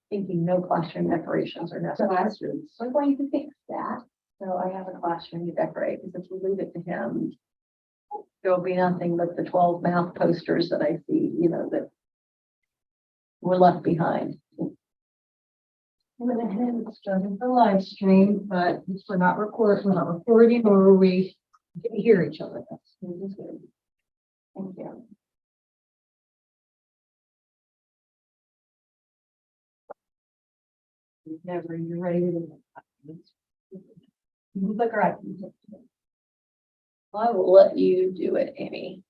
thinking no classroom decorations are necessary. So I'm going to fix that. So I have a classroom to decorate, because if we leave it to him, there will be nothing but the 12 math posters that I see, that were left behind. I went ahead and started the live stream, but we're not recording, or we can hear each other. That's good. Thank you. Whenever you're ready to. Look right. I will let you do it, Amy.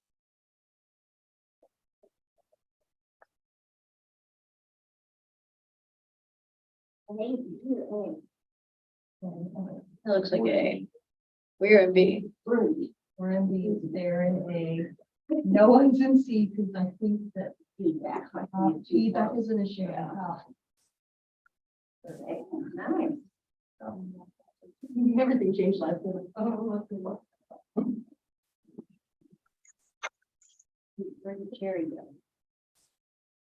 It looks like A. We're in B. We're in B. They're in A. No one's in C, because I think that feedback is an issue. Nice. Everything changed last year. Where did Cherry go?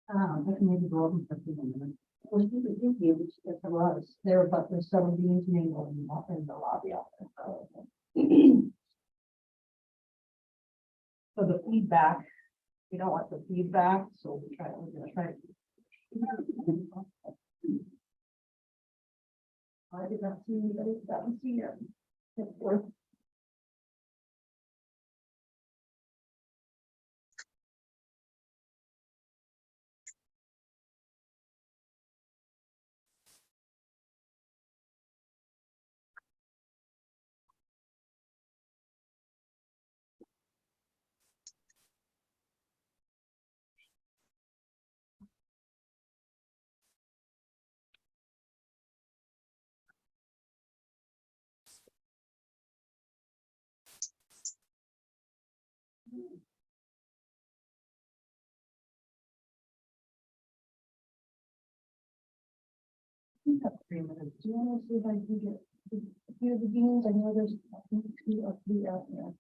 I can maybe go over for a few minutes. Well, he was in here, which is for us. There, but there's some beans mingling up in the lobby out there. So the feedback, we don't want the feedback, so we're gonna try. I did not see anybody that was here. Do you want to see if I can get a few of the beans? I know there's two or three out there.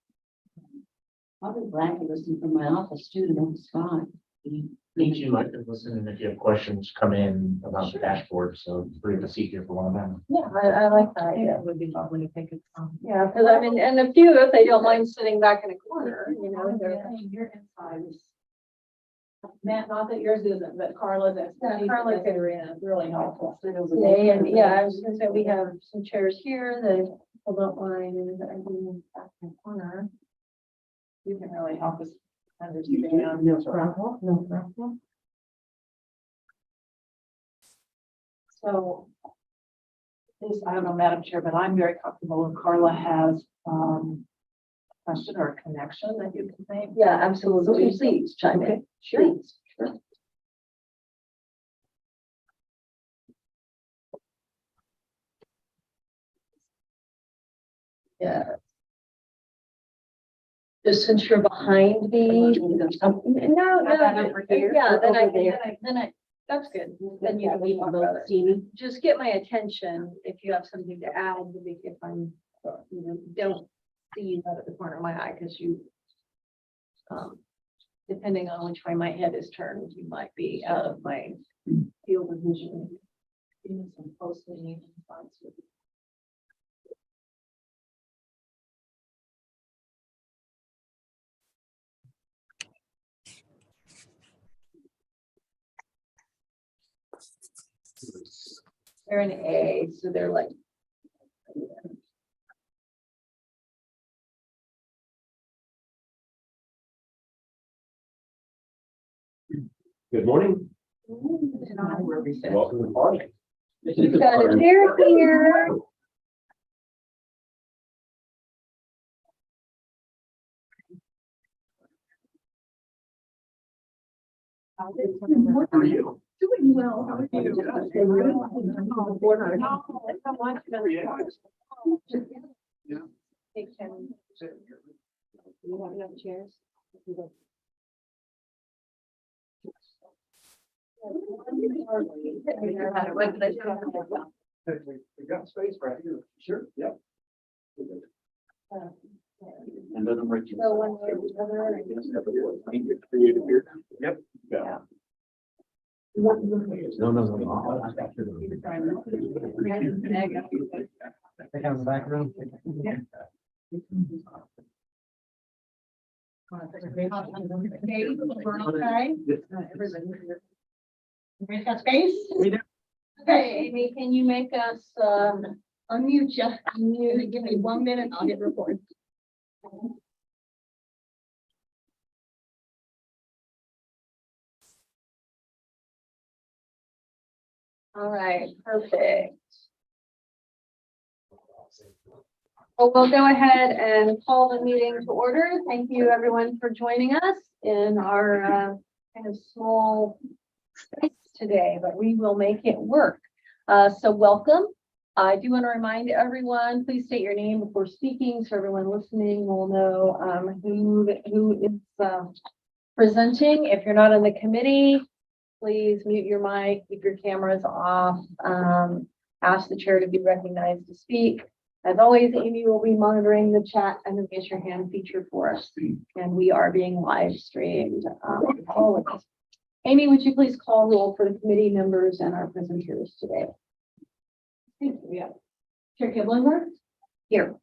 I'll be glad to listen from my office too, to know the spot. Need you like to listen, if you have questions, come in about the dashboard, so bring the seat here for one of them. Yeah, I like that I think idea. it would be lovely to take it from. Yeah, because I mean, and a few, if they don't mind sitting back in a corner, Your inside is. Matt, not that yours isn't, but Carla, that's. Yeah, Carla could- Really helpful. Yeah, and yeah, I was gonna say, we have some chairs here that people don't mind, and I can back in the corner. You can really help us understand. No problem, no problem. So. This, I don't know, Madam Chair, but I'm very comfortable if Carla has, question or a connection that you can make. Yeah, absolutely. Please chime in. Okay, sure. Please, sure. Yeah. Just since you're behind me. No, that over here? Yeah, then Over there. that's good. Then you can talk about it. Just get my attention if you have something to add, if I'm, don't see you out of the corner of my eye, because you, depending on which way my head is turned, you might be out of my field of vision. Even some posting response with. They're an A, so they're like. Good morning. We've Welcome to the party. got a chair here. How are you? Doing well. How are you? Yeah. Take 10. You have enough chairs? We got space right here. Sure, yep. And then I'm ready. So one way or the other. For you to hear. Yep. Yeah. No, no, no. They have the background. Okay, we're okay. Everybody got space? Okay, Amy, can you make us, unmute you? Unmute, give me 1 minute, I'll hit record. All right, perfect. Well, we'll go ahead and call the meeting to order. Thank you, everyone, for joining us in our kind of small space today, but we will make it work. So welcome. I do want to remind everyone, please state your name before speaking so everyone listening will know who is presenting. If you're not in the committee, please mute your mic, keep your cameras off, ask the chair to be recognized to speak. As always, Amy will be monitoring the chat and the raise your hand feature for us. And we are being live streamed. Always. Amy, would you please call roll for the committee members and our presenters today? Thank you. Yeah. Chair Kiblinger? Here.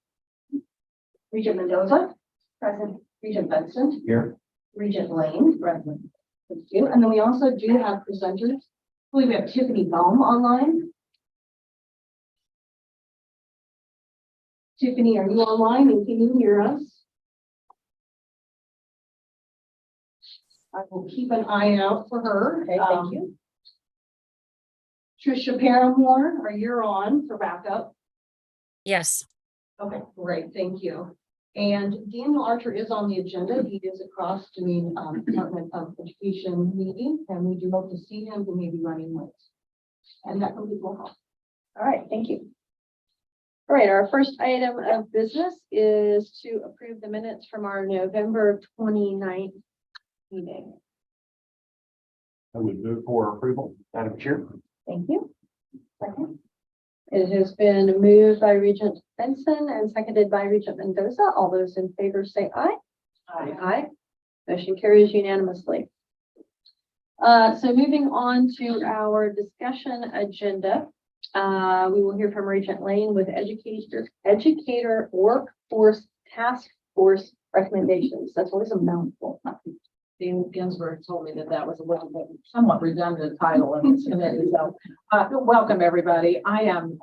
Regent Mendoza? Present. Regent Benson? Here. Regent Lane? Present. Thank you. And then we also do have presenters. I believe we have Tiffany Baum online. Tiffany, are you online and can you hear us? I will keep an eye out for her. Okay, thank you. Trisha Paramore, are you on for backup? Yes, Okay, great, thank you. And Daniel Archer is on the agenda. He is across doing Department of Education meeting, and we do hope to see him. He may be running late. And that completes roll call. All right, thank you. All right, our first item of business is to approve the minutes from our November 29th meeting. I would move for approval, Madam Chair. Thank you. Second. It has been moved by Regent Benson and seconded by Regent Mendoza. All those in favor say aye. Aye. Aye. Motion carries unanimously. So moving on to our discussion agenda, we will hear from Regent Lane with educator workforce task force recommendations. That's always a mouthful. Dean Ginsburg told me that was a little bit somewhat redundant title in this committee. So welcome, everybody. I am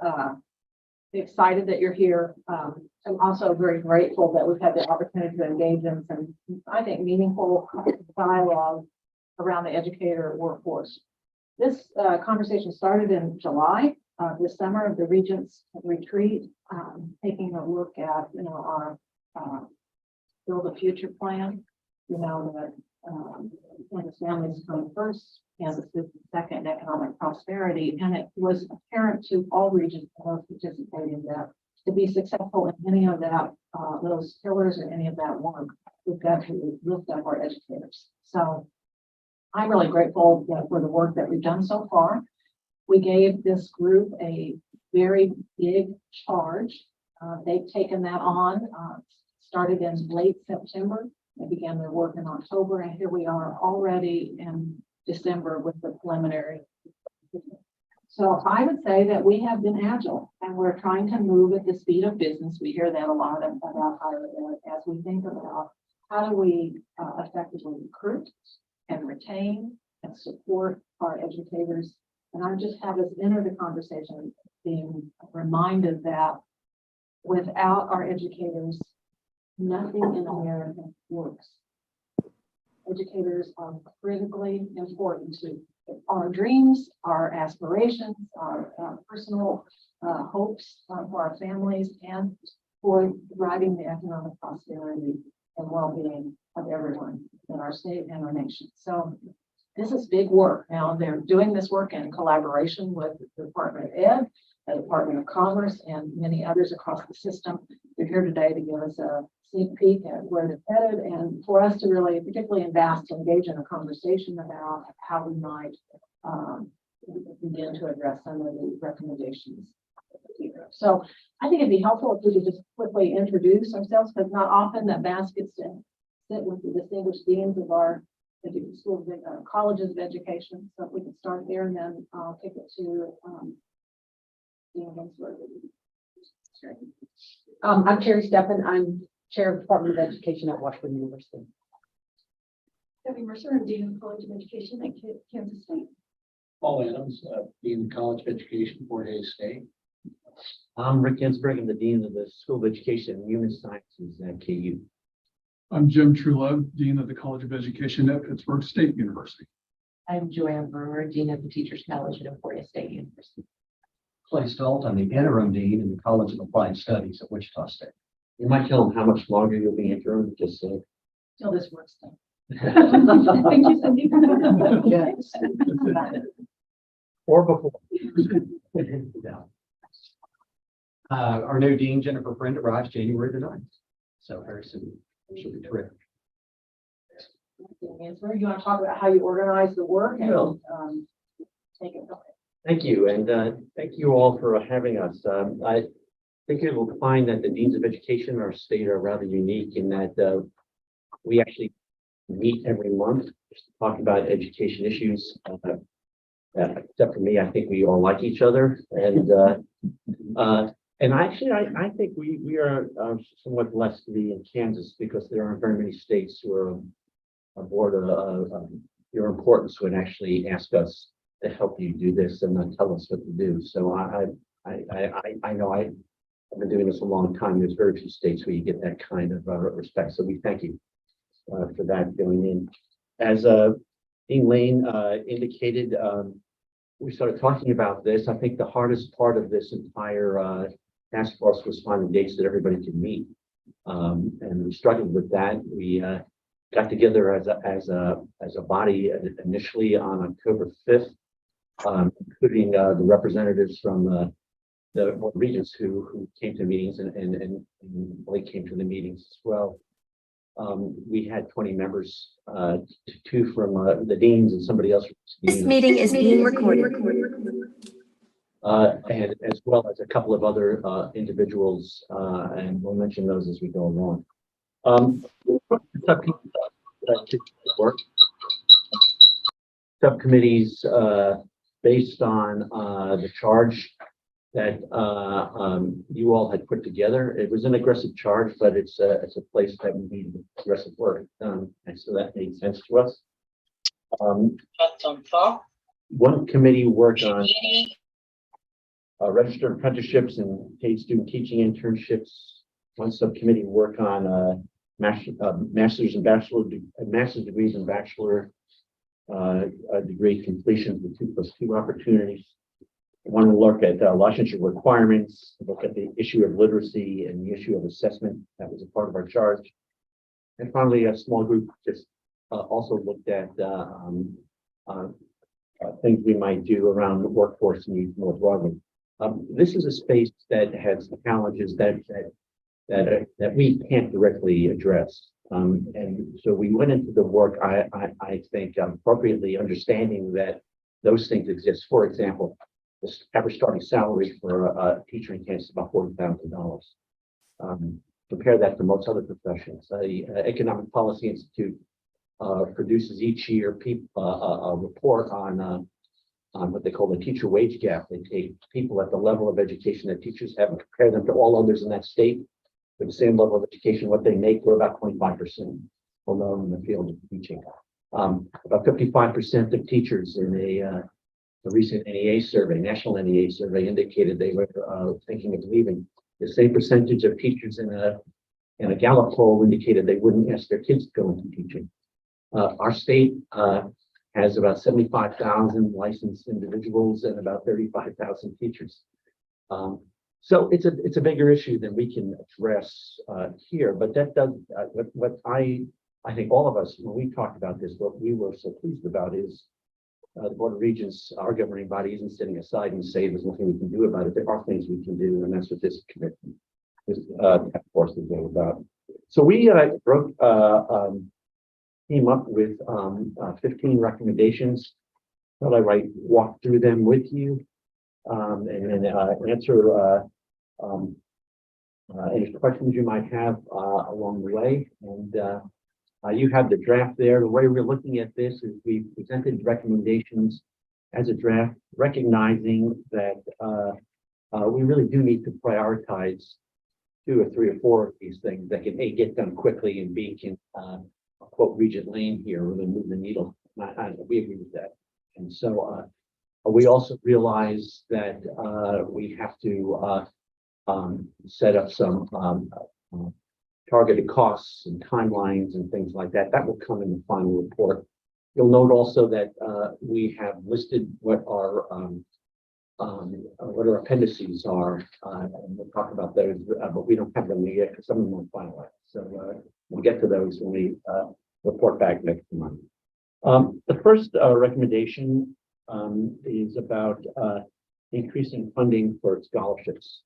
excited that you're here. I'm also very grateful that we've had the opportunity to engage in some, I think, meaningful dialogue around the educator workforce. This conversation started in July this summer of the Regents retreat, taking a look at, our Build a Future plan. That Kansas families come first, Kansas is second, economic prosperity, and it was apparent to all regions participating that to be successful in any of that, those pillars or any of that work, we've got to lift up our educators. So I'm really grateful for the work that we've done so far. We gave this group a very big charge. They've taken that on, started in late September. They began their work in October, and here we are already in December with the preliminary. So I would say that we have been agile and we're trying to move at the speed of business. We hear that a lot about higher ed as we think about how do we effectively recruit and retain and support our educators. And I just have us enter the conversation being reminded that without our educators, nothing in America works. Educators are critically important to our dreams, our aspirations, our personal hopes for our families, and for driving the economic prosperity and well-being of everyone in our state and our nation. So this is big work. Now they're doing this work in collaboration with the Department of Ed, the Department of Commerce, and many others across the system. They're here today to give us a sneak peek at where they're headed, and for us to really, particularly in VAST, to engage in a conversation about how we might begin to address some of the recommendations. So I think it'd be helpful if we could just quickly introduce ourselves, because not often that VAST gets to sit with the distinguished deans of our colleges of education. So if we can start there and then I'll kick it to Dean Ginsburg. I'm Terry Steffen. I'm Chair of the Department of Education at Washburn University. Debbie Mercer, I'm Dean of the College of Education at Kansas State. Paul Adams, Dean of the College of Education, Fort Hays State. I'm Rick Ginsberg. I'm the Dean of the School of Education and Human Sciences at KU. I'm Jim Trulove, Dean of the College of Education at Pittsburgh State University. I'm Joanne Brewer, Dean of the Teachers College at Emporia State University. Clay Stolt, I'm the interim dean in the College of Applied Studies at Wichita State. You might tell them how much longer you'll be interim, just so. Till this works done. Thank you, Cindy. Yes. Or before. Yeah. Our new dean, Jennifer Friend, arrives January the 9th. So very soon. She'll be terrific. Dean Ginsburg, you want to talk about how you organize the work and Sure. take it? Thank you, and thank you all for having us. I think you will find that the Deans of Education in our state are rather unique in that we actually meet every month just to talk about education issues. Except for me, I think we all like each other, and actually, I think we are somewhat blessed to be in Kansas because there aren't very many states who are aboard your importance would actually ask us to help you do this and not tell us what to do. So I know I've been doing this a long time. There's very few states where you get that kind of respect. So we thank you for that going in. As Dean Lane indicated, we started talking about this. I think the hardest part of this entire task force was finding dates that everybody could meet. And we struggled with that. We got together as a body initially on October 5th, including the representatives from the regions who came to meetings and Blake came to the meetings as well. We had 20 members, two from the deans and somebody else. This meeting is being recorded. And as well as a couple of other individuals, and we'll mention those as we go along. Subcommittees based on the charge that you all had put together. It was an aggressive charge, but it's a place that we need aggressive work done, and so that made sense to us. One committee worked on registered apprenticeships and paid student teaching internships. One subcommittee worked on master's degrees and bachelor degree completion with 2+2 opportunities. I want to look at licensure requirements, look at the issue of literacy and the issue of assessment. That was a part of our charge. And finally, a small group just also looked at things we might do around the workforce needs more broadly. This is a space that has challenges that we can't directly address. And so we went into the work, I think, appropriately understanding that those things exist. For example, the average starting salary for a teacher in Kansas is about $40,000. Compare that to most other professions. The Economic Policy Institute produces each year a report on what they call the teacher wage gap. They take people at the level of education that teachers have and compare them to all others in that state with the same level of education. What they make, we're about 25% below in the field of teaching. About 55% of teachers in a recent NEA survey, national NEA survey, indicated they were thinking of leaving. The same percentage of teachers in a Gallup poll indicated they wouldn't ask their kids to go into teaching. Our state has about 75,000 licensed individuals and about 35,000 teachers. So it's a bigger issue than we can address here, but that does what I think all of us, when we talked about this, what we were so pleased about is the Board of Regents, our governing body, isn't sitting aside and saying there's nothing we can do about it. There are things we can do, and that's what this commitment, this task force is all about. So we came up with 15 recommendations. Thought I walk through them with you and then answer any questions you might have along the way. And You have the draft there. The way we're looking at this is we presented recommendations as a draft, recognizing that we really do need to prioritize 2 or 3 or 4 of these things that can A, get done quickly, and B, can quote Regent Lane here, really move the needle. We agree with that. And so we also realize that we have to set up some targeted costs and timelines and things like that. That will come in the final report. You'll note also that we have listed what our appendices are, and we'll talk about those, but we don't have them yet because some of them won't finalize. So we'll get to those when we report back next month. The first recommendation is about increasing funding for scholarships.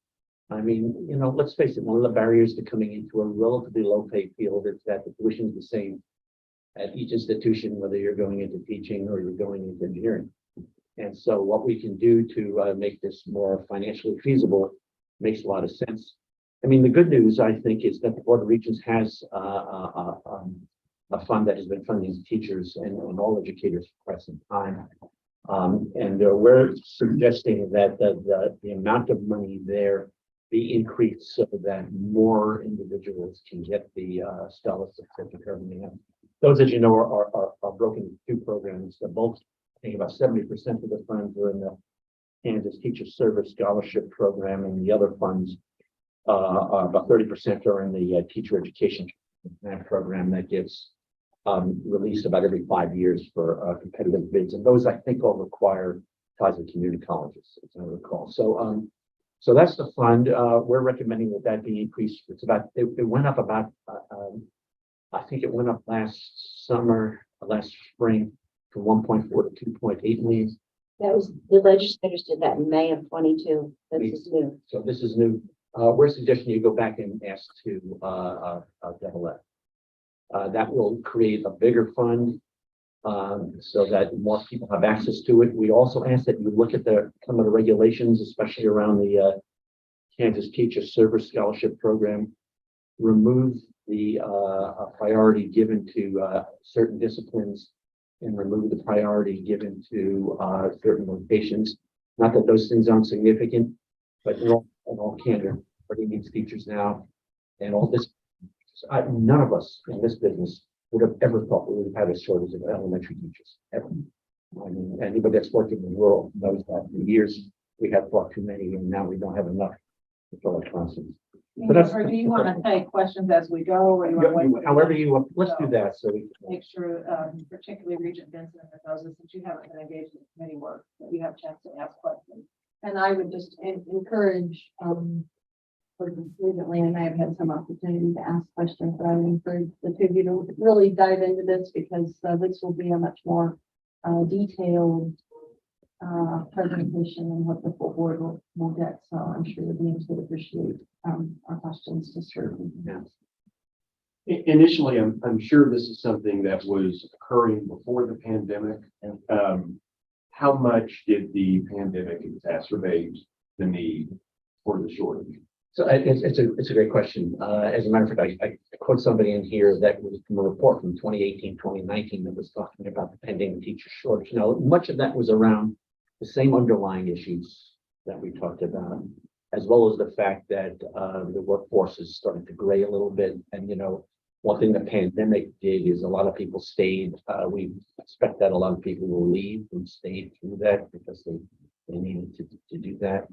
I mean, you know, let's face it, one of the barriers to coming into a relatively low pay field is that the tuition is the same at each institution, whether you're going into teaching or you're going into engineering. And so what we can do to make this more financially feasible makes a lot of sense. I mean, the good news, I think, is that the Board of Regents has a fund that has been funding teachers and all educators for quite some time. And we're suggesting that the amount of money there be increased so that more individuals can get the scholarships that they're currently have. Those, as you know, are broken into 2 programs. They're both, I think about 70% of the funds are in the Kansas Teacher Service Scholarship Program, and the other funds, about 30% are in the Teacher Education Program that gets released about every 5 years for competitive bids. And those, I think, all require ties with community colleges, as I recall. So that's the fund. We're recommending that be increased. It's about, it went up about, I think it went up last spring from 1.4 to 2.8 million. That was, the legislators did that in May of 22. This is new. So this is new. We're suggesting you go back and ask to double that. That will create a bigger fund so that more people have access to it. We also ask that you look at some of the regulations, especially around the Kansas Teacher Service Scholarship Program. Remove the priority given to certain disciplines and remove the priority given to certain locations. Not that those things aren't significant, but in all candor, everybody needs teachers now, and all this. None of us in this business would have ever thought we would have had a shortage of elementary teachers, ever. I mean, anybody that's worked in the world knows that for years we have far too many, and now we don't have enough to fill our classrooms. But that's, Or do you want to take questions as we go, or you want to wait for the- however you want, let's do that. So we Make sure, particularly Regent Benson and those, since you haven't been engaged in committee work, that you have a chance to ask questions. And I would just encourage, recently, and I have had some opportunity to ask questions, but I would encourage the 2 of you to really dive into this because this will be a much more detailed presentation and what the full board will get. So I'm sure the deans would appreciate our questions to serve. Initially, I'm sure this is something that was occurring before the pandemic. How much did the pandemic exacerbate the need for the shortage? So it's a great question. As a matter of fact, I quote somebody in here that was from a report from 2018, 2019 that was talking about the pending teacher shortage. Now, much of that was around the same underlying issues that we talked about, as well as the fact that the workforce is starting to gray a little bit. And, you know, one thing the pandemic did is a lot of people stayed. We expect that a lot of people will leave and stay through that because they needed to do that.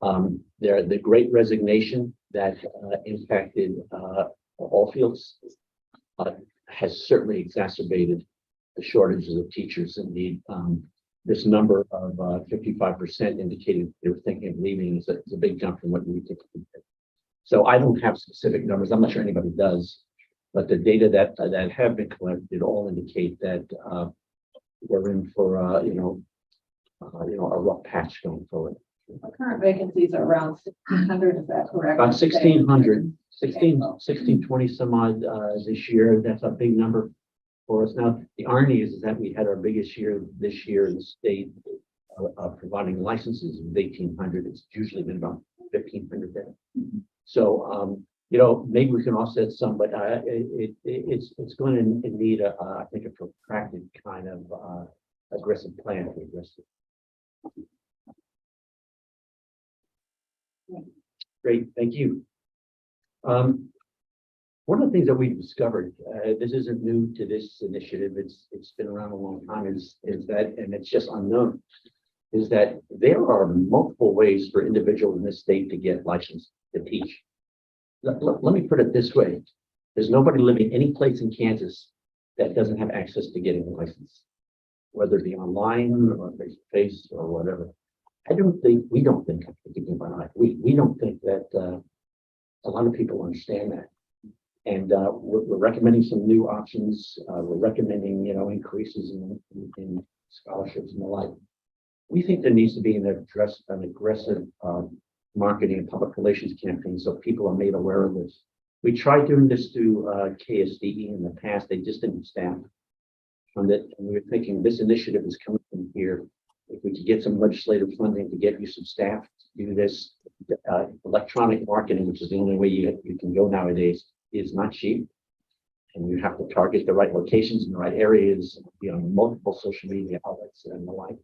The great resignation that impacted all fields has certainly exacerbated the shortages of teachers. Indeed, this number of 55% indicated they were thinking of leaving is a big jump from what we typically did. So I don't have specific numbers. I'm not sure anybody does, but the data that have been collected all indicate that we're in for a rough patch going forward. The current vacancies are around 1,600, is that correct? About 1,600, 1620 some odd this year. That's a big number for us. Now, the irony is that we had our biggest year this year in the state of providing licenses with 1,800. It's usually been about 1,500 there. So you know, maybe we can offset some, but it's going to need I think a protracted kind of aggressive plan to address it. Great, thank you. One of the things that we've discovered, this isn't new to this initiative, it's been around a long time, is that, and it's just unknown, is that there are multiple ways for individuals in this state to get licensed to teach. Let me put it this way. There's nobody living any place in Kansas that doesn't have access to getting a license, whether it be online or face to face or whatever. We don't think, we don't think that a lot of people understand that. And we're recommending some new options. We're recommending, you know, increases in scholarships and the like. We think there needs to be an aggressive marketing and public relations campaign so people are made aware of this. We tried doing this through KSDE in the past. They just didn't staff fund it. And we were thinking this initiative is coming from here. If we could get some legislative funding to get you some staff to do this, electronic marketing, which is the only way you can go nowadays, is not cheap. And you have to target the right locations in the right areas, be on multiple social media outlets and the like.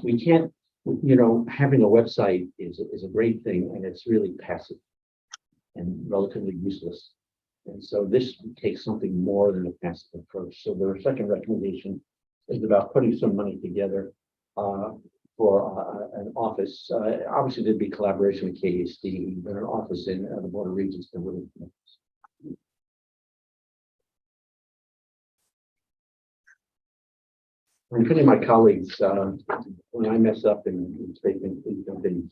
We can't, you know, having a website is a great thing, and it's really passive and relatively useless. And so this takes something more than a passive approach. So the second recommendation is about putting some money together for an office. Obviously, there'd be collaboration with KSD, but an office in the Board of Regents that would. I'm putting my colleagues, when I mess up and statement, please jump in.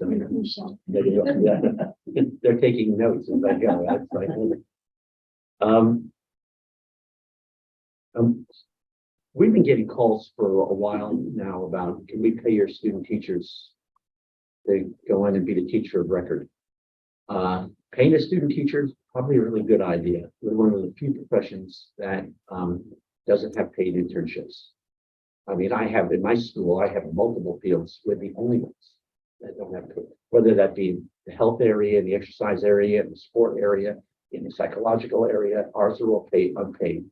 They're taking notes as I go. That's like, we've been getting calls for a while now about, can we pay your student teachers to go in and be the teacher of record? Paying a student teacher is probably a really good idea. We're one of the few professions that doesn't have paid internships. I mean, I have in my school, I have multiple fields. We're the only ones that don't have paid, whether that be in the health area, the exercise area, in the sport area, in the psychological area. Ours are all paid, unpaid.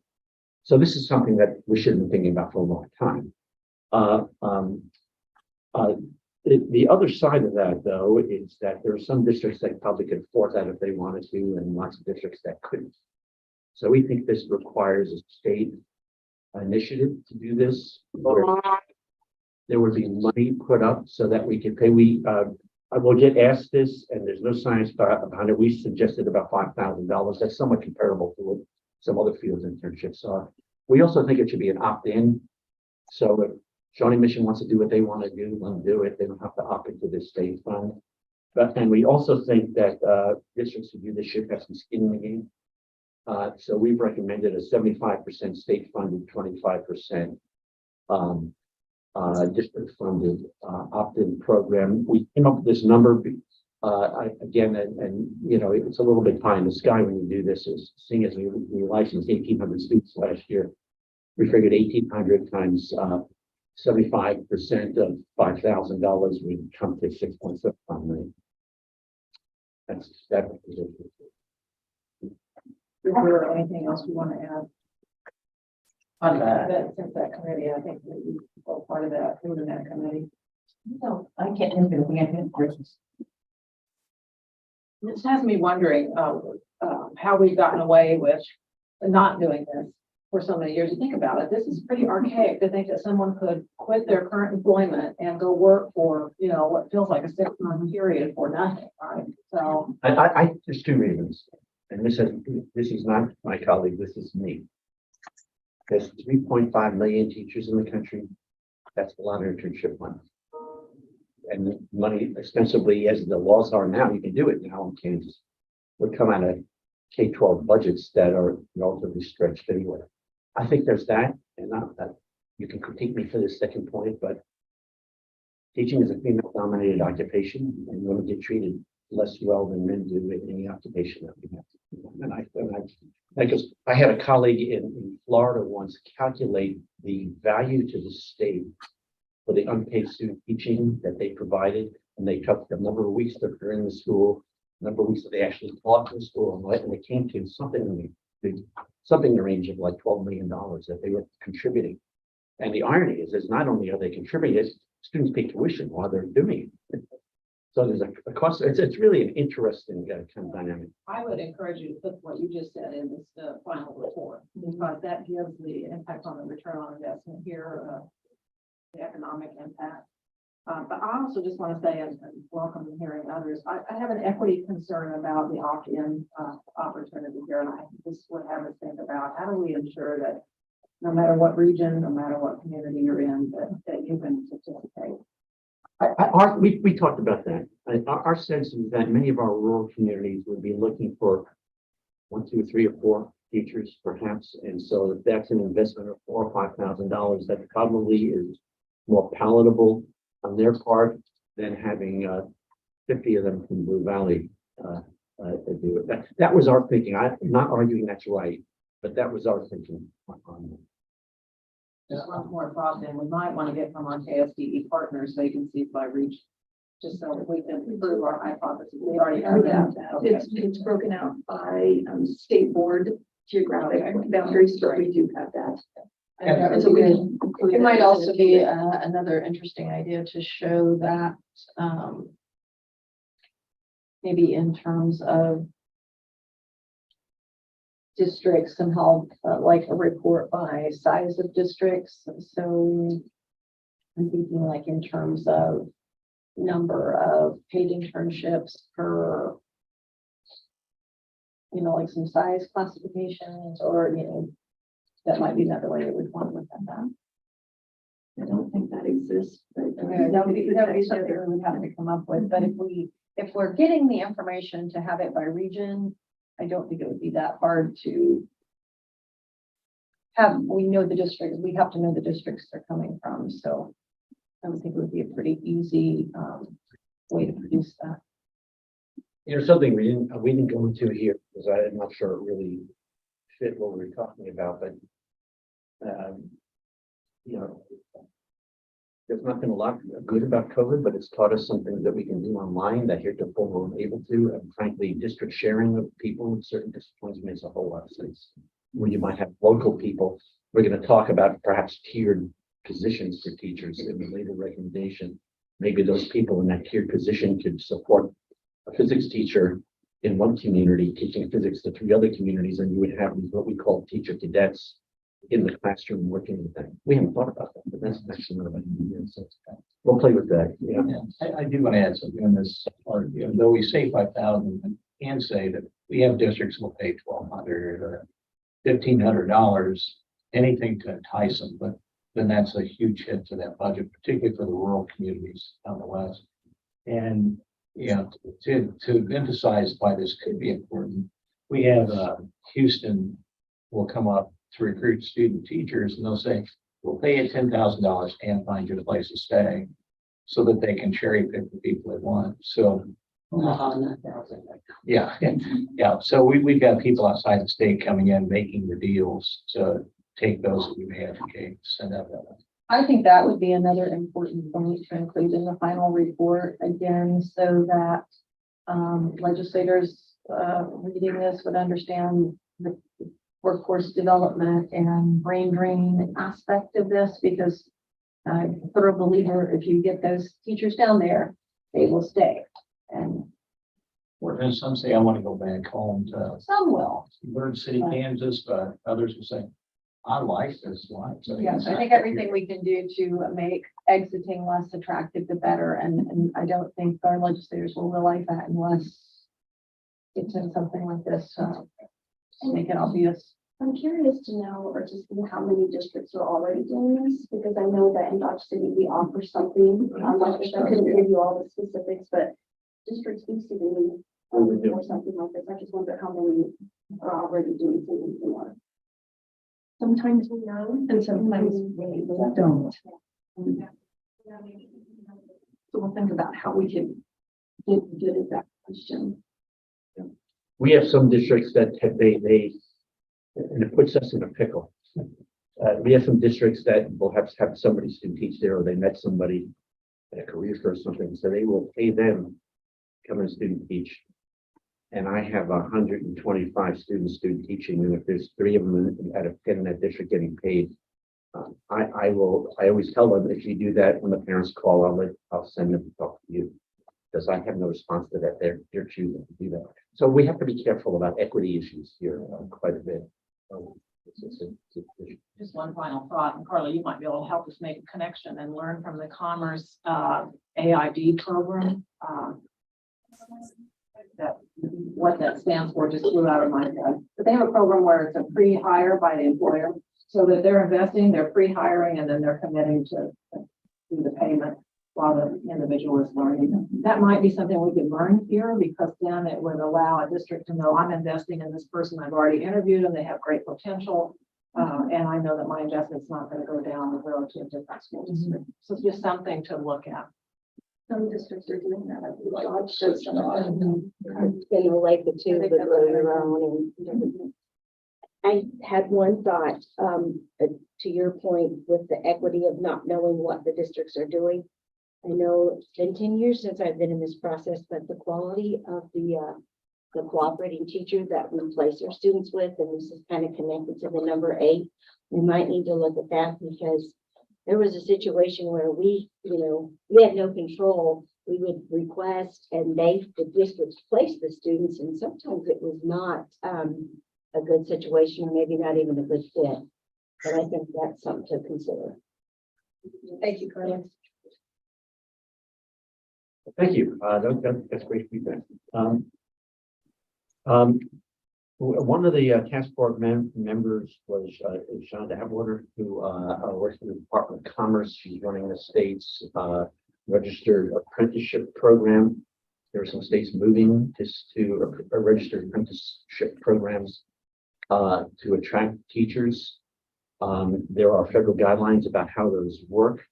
So this is something that we should have been thinking about for a long time. The other side of that, though, is that there are some districts that probably could afford that if they wanted to, and lots of districts that couldn't. So we think this requires a state initiative to do this, where there would be money put up so that we can pay. I will get asked this, and there's no science behind it. We suggested about $5,000. That's somewhat comparable to what some other fields internships are. We also think it should be an opt-in. So if Shawnee Mission wants to do what they want to do, let them do it. They don't have to opt into this state fund. And we also think that districts who do this should have some skin in the game. So we've recommended a 75% state funded, 25% district funded opt-in program. We came up with this number again, and you know, it's a little bit pie in the sky when you do this. Is seeing as we licensed 1,800 students last year, we figured 1,800 times 75% of $5,000 would come to 6.75 million. That's that. Is there anything else you want to add? On that, since that committee, I think that you were part of that, who was in that committee. No, I can't think of anything. I can Christmas. This has me wondering, how we've gotten away with not doing this for so many years. You think about it, this is pretty archaic to think that someone could quit their current employment and go work for, you know, what feels like a 6-month period for nothing, right? So. There's two reasons. And this is not my colleague, this is me. There's 3.5 million teachers in the country. That's a lot of internship money. And money ostensibly, as the laws are now, you can do it now in Kansas, would come out of K-12 budgets that are relatively stretched anyway. I think there's that, and not that you can critique me for this second point, but teaching is a female-dominated occupation, and women get treated less well than men do in any occupation that we have. And I had a colleague in Florida once calculate the value to the state for the unpaid student teaching that they provided, and they took the number of weeks that they're in the school, number of weeks that they actually bought the school and they came to something something in the range of like $12 million that they were contributing. And the irony is not only are they contributing, students pay tuition while they're doing it. So there's a cost. It's really an interesting kind of dynamic. I would encourage you to put what you just said in this final report, because that gives the impact on the return on investment here, the economic impact. But I also just want to say, and welcome hearing others, I have an equity concern about the opt-in opportunity here, and I just would have us think about how do we ensure that no matter what region, no matter what community you're in, that you can participate. We talked about that. Our sense is that many of our rural communities would be looking for 1, 2, 3, or 4 teachers, perhaps. And so if that's an investment of $4,000 or $5,000, that probably is more palatable on their part than having 50 of them from Blue Valley do it. That was our thinking. I'm not arguing that's right, but that was our thinking on that. Just one more thought, then we might want to get from our KSDE partners vacancies by region, just so that we can prove our hypothesis. We already have that. Okay. It's broken out by state board geographic boundaries, so we do have that. And so we can include It might that. also be another interesting idea to show that, maybe in terms of districts and how, like a report by size of districts. So I'm thinking like in terms of number of paid internships per, like some size classifications, or, that might be another way that we'd want to look at that. I don't think that exists, but that would be something we would have to come up with. But if we're getting the information to have it by region, I don't think it would be that hard to have. We know the districts. We have to know the districts they're coming from. So I would think it would be a pretty easy way to produce that. Something we didn't go into here because I'm not sure it really fit what we were talking about, but there's not been a lot good about COVID, but it's taught us something that we can do online that heretofore we weren't able to. And frankly, district sharing of people in certain disciplines makes a whole lot of sense. Where you might have local people, we're going to talk about perhaps tiered positions for teachers in the later recommendation. Maybe those people in that tiered position could support a physics teacher in one community teaching physics to 3 other communities, and you would have what we call teacher cadets in the classroom working with them. We haven't thought about that, but that's actually not a bad idea. So we'll play with that. Yeah. I do want to add something on this part. Though we say 5,000, and can say that we have districts will pay $1,200 or $1,500, anything to entice them, but then that's a huge hit to that budget, particularly for the rural communities down the west. And to emphasize why this could be important, we have Houston will come up to recruit student teachers, and they'll say, we'll pay you $10,000 and find you a place to stay, so that they can cherry pick the people they want. So yeah. So we've got people outside the state coming in, making the deals to take those that we may advocate, send out that way. I think that would be another important point to include in the final report, again, so that legislators reading this would understand the workforce development and brain drain aspect of this, because I'm a thorough believer if you get those teachers down there, they will stay. And Or some say, I want to go back home to some will. Bird City, Kansas, but others will say, I like this life. So Yes, I think everything we can do to make exiting less attractive, the better. And I don't think our legislators will realize that unless it's in something like this, to make it obvious. I'm curious to know, or to see how many districts are already doing this, because I know that in Dodge City, we offer something, like this. I couldn't give you all the specifics, but districts used to do or something like this. I just wonder how many are already doing something similar. Sometimes we know, and sometimes we don't. So we'll think about how we can get good at that question. We have some districts that have, and it puts us in a pickle. We have some districts that will have somebody student teach there, or they met somebody at a career fair or something, so they will pay them to come and student teach. and I have 125 students doing teaching, and if there's 3 of them out of 10 in that district getting paid, I always tell them, if you do that, when the parents call, I'll send them to talk to you. Because I have no response to that. They're choosing to do that. So we have to be careful about equity issues here quite a bit. Just one final thought, and Carla, you might be able to help us make a connection and learn from the Commerce AID program. That what that stands for just flew out of my head. But they have a program where it's a pre-hire by the employer, so that they're investing, they're pre-hiring, and then they're committing to do the payment while the individual is learning. That might be something we could learn here, because then it would allow a district to know I'm investing in this person. I've already interviewed them. They have great potential. And I know that my investment's not going to go down the road to a different school district. So it's just something to look at. Some districts are doing that. I think Dodge does some of that. They relate the two, but grow your own and everything. I had one thought, to your point with the equity of not knowing what the districts are doing. I know it's been 10 years since I've been in this process, but the quality of the cooperating teacher that we place our students with, and this is kind of connected to the number 8, we might need to look at that, because there was a situation where we had no control. We would request, and the districts placed the students, and sometimes it was not a good situation, or maybe not even a good fit. But I think that's something to consider. Thank you, Carla. Thank you. That's great feedback. One of the task force members was Shonda Atwater, who works in the Department of Commerce. She's running the state's registered apprenticeship program. There are some states moving to registered apprenticeship programs to attract teachers. There are federal guidelines about how those work.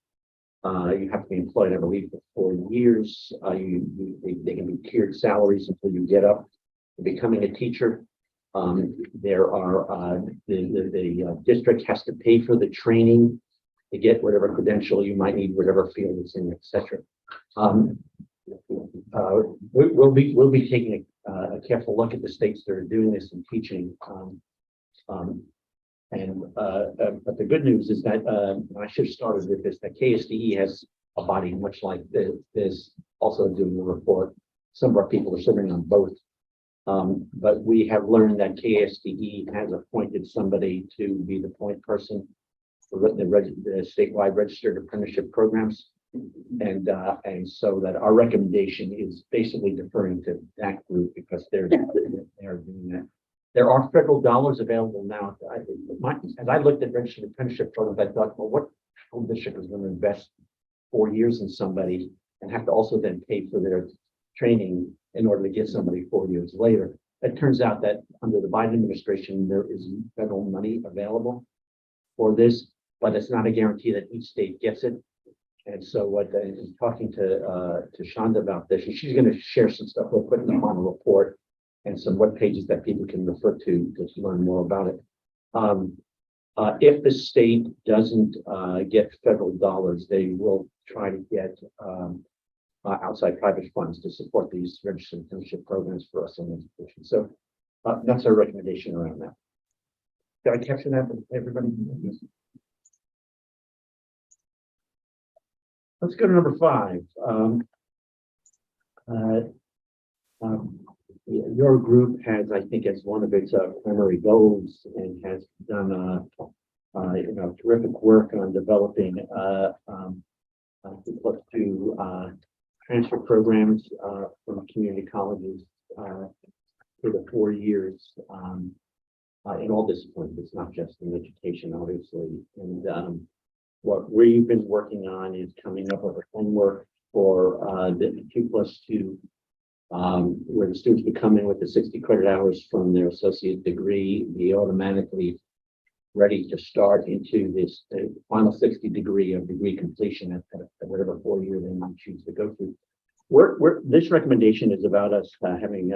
You have to be employed, I believe, for 4 years. They can be tiered salaries until you get up to becoming a teacher. There are the district has to pay for the training to get whatever credential you might need, whatever field it's in, etc. We'll be taking a careful look at the states that are doing this and teaching. But the good news is that I should have started with this, that KSDE has a body much like this, also doing the report. Some of our people are serving on both. But we have learned that KSDE has appointed somebody to be the point person for the statewide registered apprenticeship programs. And so that our recommendation is basically deferring to that group, because they're doing that. There are federal dollars available now. As I looked at registered apprenticeship programs, I thought, well, what school district is going to invest 4 years in somebody and have to also then pay for their training in order to get somebody 4 years later? It turns out that under the Biden administration, there is federal money available for this, but it's not a guarantee that each state gets it. And so in talking to Shonda about this, and she's going to share some stuff we'll put in the final report and some web pages that people can refer to learn more about it. If the state doesn't get federal dollars, they will try to get outside private funds to support these registered apprenticeship programs for us in education. So that's our recommendation around that. Did I capture that, everybody? Let's go to number 5. Your group has, I think, as one of its primary goals, and has done terrific work on developing to transfer programs from community colleges for the 4 years in all disciplines. It's not just in education, obviously. And what we've been working on is coming up with a framework for the 2+2, where the students would come in with the 60 credit hours from their associate degree, be automatically ready to start into this final 60 degree of degree completion at whatever 4 year they might choose to go through. This recommendation is about us having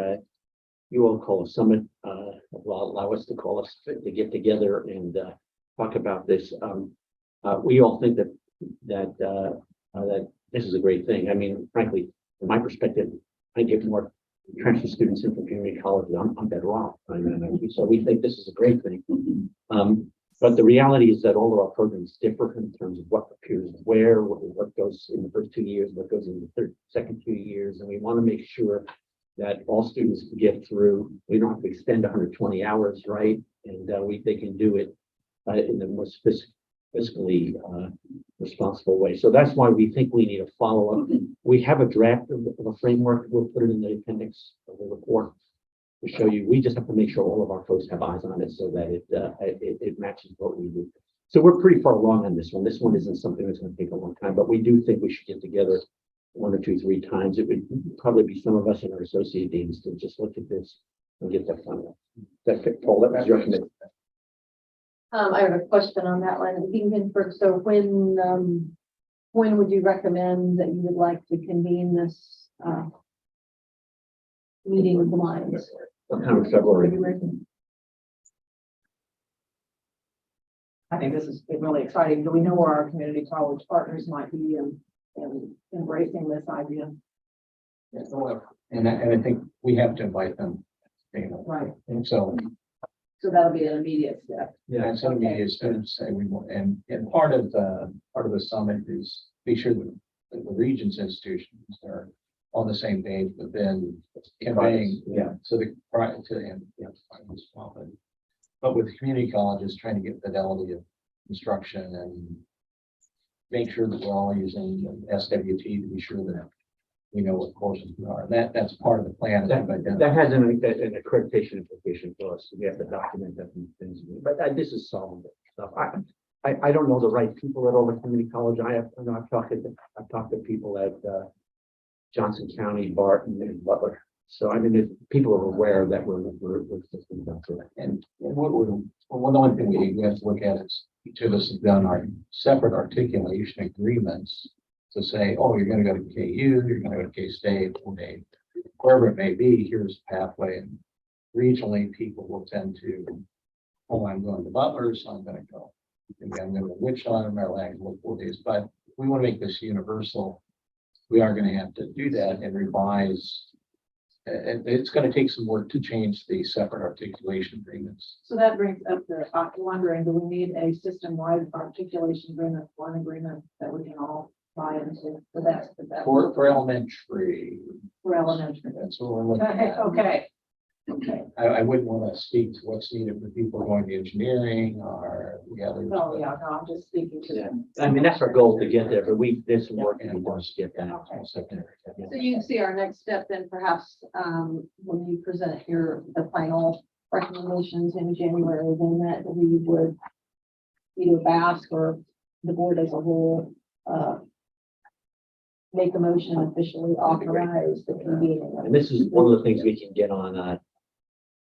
you all call a summit, allow us to call us to get together and talk about this. We all think that this is a great thing. I mean, frankly, from my perspective, I get more transfer students into community colleges, I'm better off. So we think this is a great thing. But the reality is that all of our programs differ in terms of what appears where, what goes in the first 2 years, what goes in the second 2 years. And we want to make sure that all students can get through. We don't have to extend 120 hours, right? And they can do it in the most fiscally responsible way. So that's why we think we need a follow-up. We have a draft of a framework. We'll put it in the appendix of the report to show you. We just have to make sure all of our folks have eyes on it so that it matches what we do. So we're pretty far along on this one. This one isn't something that's going to take a long time, but we do think we should get together 1 or 2, 3 times. It would probably be some of us in our associate deans to just look at this and get that final. Paul, that was your commitment. I have a question on that one. Ginsburg, so when would you recommend that you would like to convene this, meeting of the minds? Sometime in February. I think this is really exciting. Do we know where our community college partners might be in embracing this idea? And I think we have to invite them. Right. And so, that'll be an immediate step. yeah, some of the students say we want, and part of the summit is be sure that the region's institutions are on the same page, but then conveying, so the prior to and but with community colleges, trying to get fidelity of instruction and make sure that we're all using SWT to be sure that we know what courses we are. That's part of the plan. That has an accreditation implication for us. We have to document that and things. But this is solving stuff. I don't know the right people at all the community college. I've talked to people at Johnson County, Barton, and Butler. So I mean, people are aware that we're systems out there. And one thing we have to look at is each of us have done our separate articulation agreements to say, oh, you're going to go to KU, you're going to go to K-State, wherever it may be, here's a pathway. And regionally, people will tend to, oh, I'm going to Butler, so I'm going to go. Maybe I'm going to Wichita, Maryland, 4 days. But if we want to make this universal, we are going to have to do that and revise. And it's going to take some work to change the separate articulation agreements. So that brings up the wondering, do we need a system-wide articulation agreement, one agreement that we can all buy into for that? For elementary. For elementary. That's what we're looking at. Okay. I wouldn't want to speak to what's needed for people going to engineering or the others. No, I'm just speaking to them. I mean, that's our goal to get there, but there's some work to be done to get that. So you can see our next step then perhaps, when you present the final recommendations in January, then that we would either ask or the board as a whole, make a motion officially authorize the convening. And this is one of the things we can get on.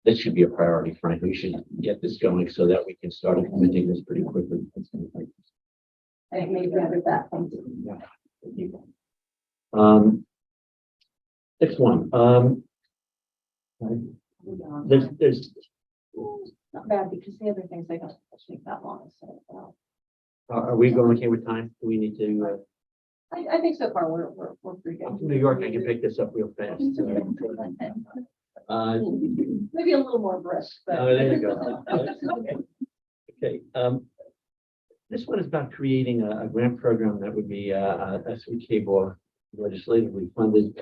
This should be a priority, Frank. We should get this going so that we can start implementing this pretty quickly. I think maybe with that, thank you. Yeah. Thank you. Next one. There's Not bad because the other things they don't take that long. So are we going okay with time? Do we need to? I think so far we're pretty good. I'm from New York. I can pick this up real fast. Maybe a little more brisk, but. Oh, there you go. Okay. This one is about creating a grant program that would be SVK board legislatively funded,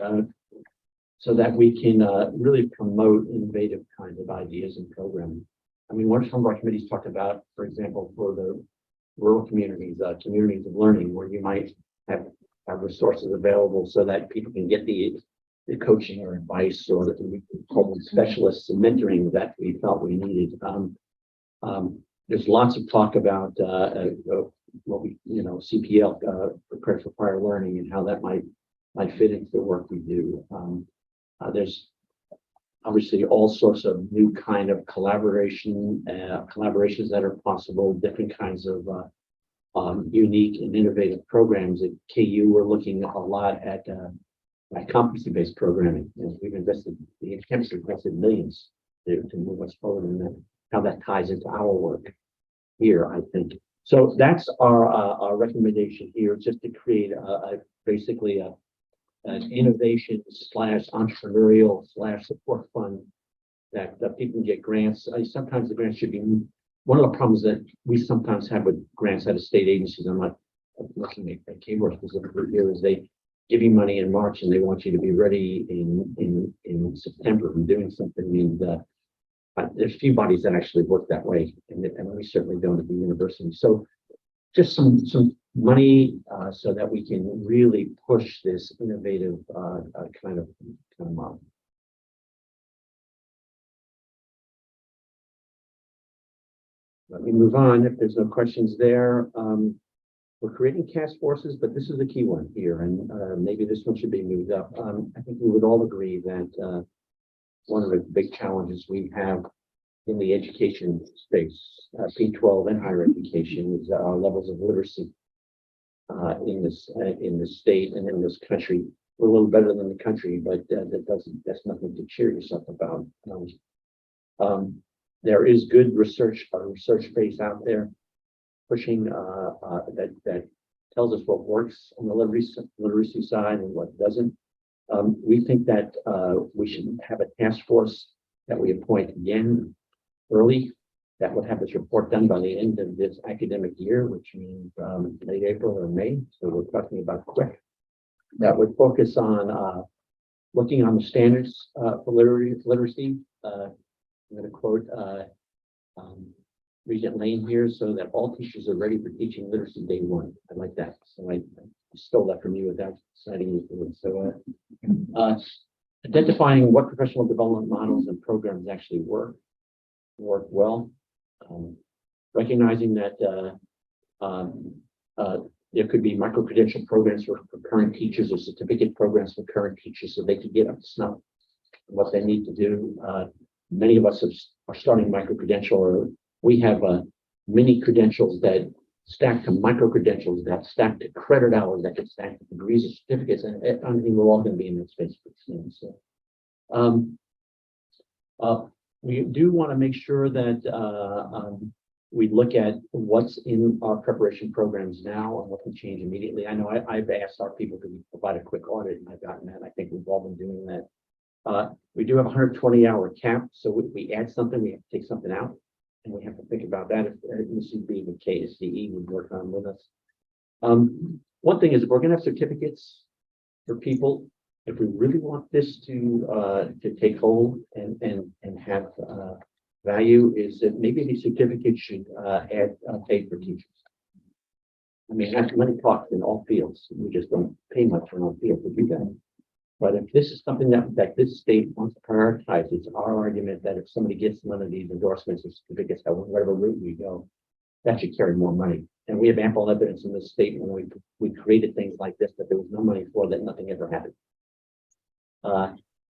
so that we can really promote innovative kinds of ideas and programming. I mean, what some of our committees talked about, for example, for the rural communities, communities of learning, where you might have resources available so that people can get the coaching or advice, or that we call them specialists and mentoring that we felt we needed. There's lots of talk about what we, CPL, credit for prior learning, and how that might fit into the work we do. There's obviously all sorts of new kind of collaborations that are possible, different kinds of unique and innovative programs. At KU, we're looking a lot at competency-based programming. We've invested, the campus has invested millions to move us forward, and how that ties into our work here, I think. So that's our recommendation here, just to create basically a innovation slash entrepreneurial slash support fund that people can get grants. Sometimes the grants should be, one of the problems that we sometimes have with grants out of state agencies, I'm not looking at Kmart specifically here, is they give you money in March and they want you to be ready in September and doing something. There's few bodies that actually work that way, and we certainly don't at the university. So just some money so that we can really push this innovative kind of model. Let me move on if there's no questions there. We're creating task forces, but this is the key one here, and maybe this one should be moved up. I think we would all agree that one of the big challenges we have in the education space, P-12 and higher education, is our levels of literacy in this state and in this country. We're a little better than the country, but that's nothing to cheer yourself about. There is good research base out there pushing that tells us what works on the literacy side and what doesn't. We think that we should have a task force that we appoint again early, that would have this report done by the end of this academic year, which means late April or May. So we're talking about quick. That would focus on looking on the standards for literacy. I'm going to quote Regent Lane here, so that all teachers are ready for teaching literacy day one. I like that. So I stole that from you without citing you. So identifying what professional development models and programs actually work well. Recognizing that there could be micro-credential programs for current teachers or certificate programs for current teachers so they can get up to snuff what they need to do. Many of us are starting micro-credential, or we have mini credentials that stack to micro-credentials that stack to credit hours that get stacked to degrees and certificates, and I think we're all going to be in that space pretty soon. So we do want to make sure that we look at what's in our preparation programs now and what can change immediately. I know I've asked our people to provide a quick audit, and I've gotten that. I think we've all been doing that. We do have a 120-hour cap, so if we add something, we have to take something out, and we have to think about that. If this would be with KSDE would work on with us. One thing is, if we're going to have certificates for people, if we really want this to take hold and have value, is that maybe these certificates should add pay for teachers. I mean, that's money talks in all fields. We just don't pay much for all fields to do that. But if this is something that this state wants to prioritize, it's our argument that if somebody gets one of these endorsements or certificates, whatever route we go, that should carry more money. And we have ample evidence in this state when we created things like this that there was no money for, that nothing ever happened.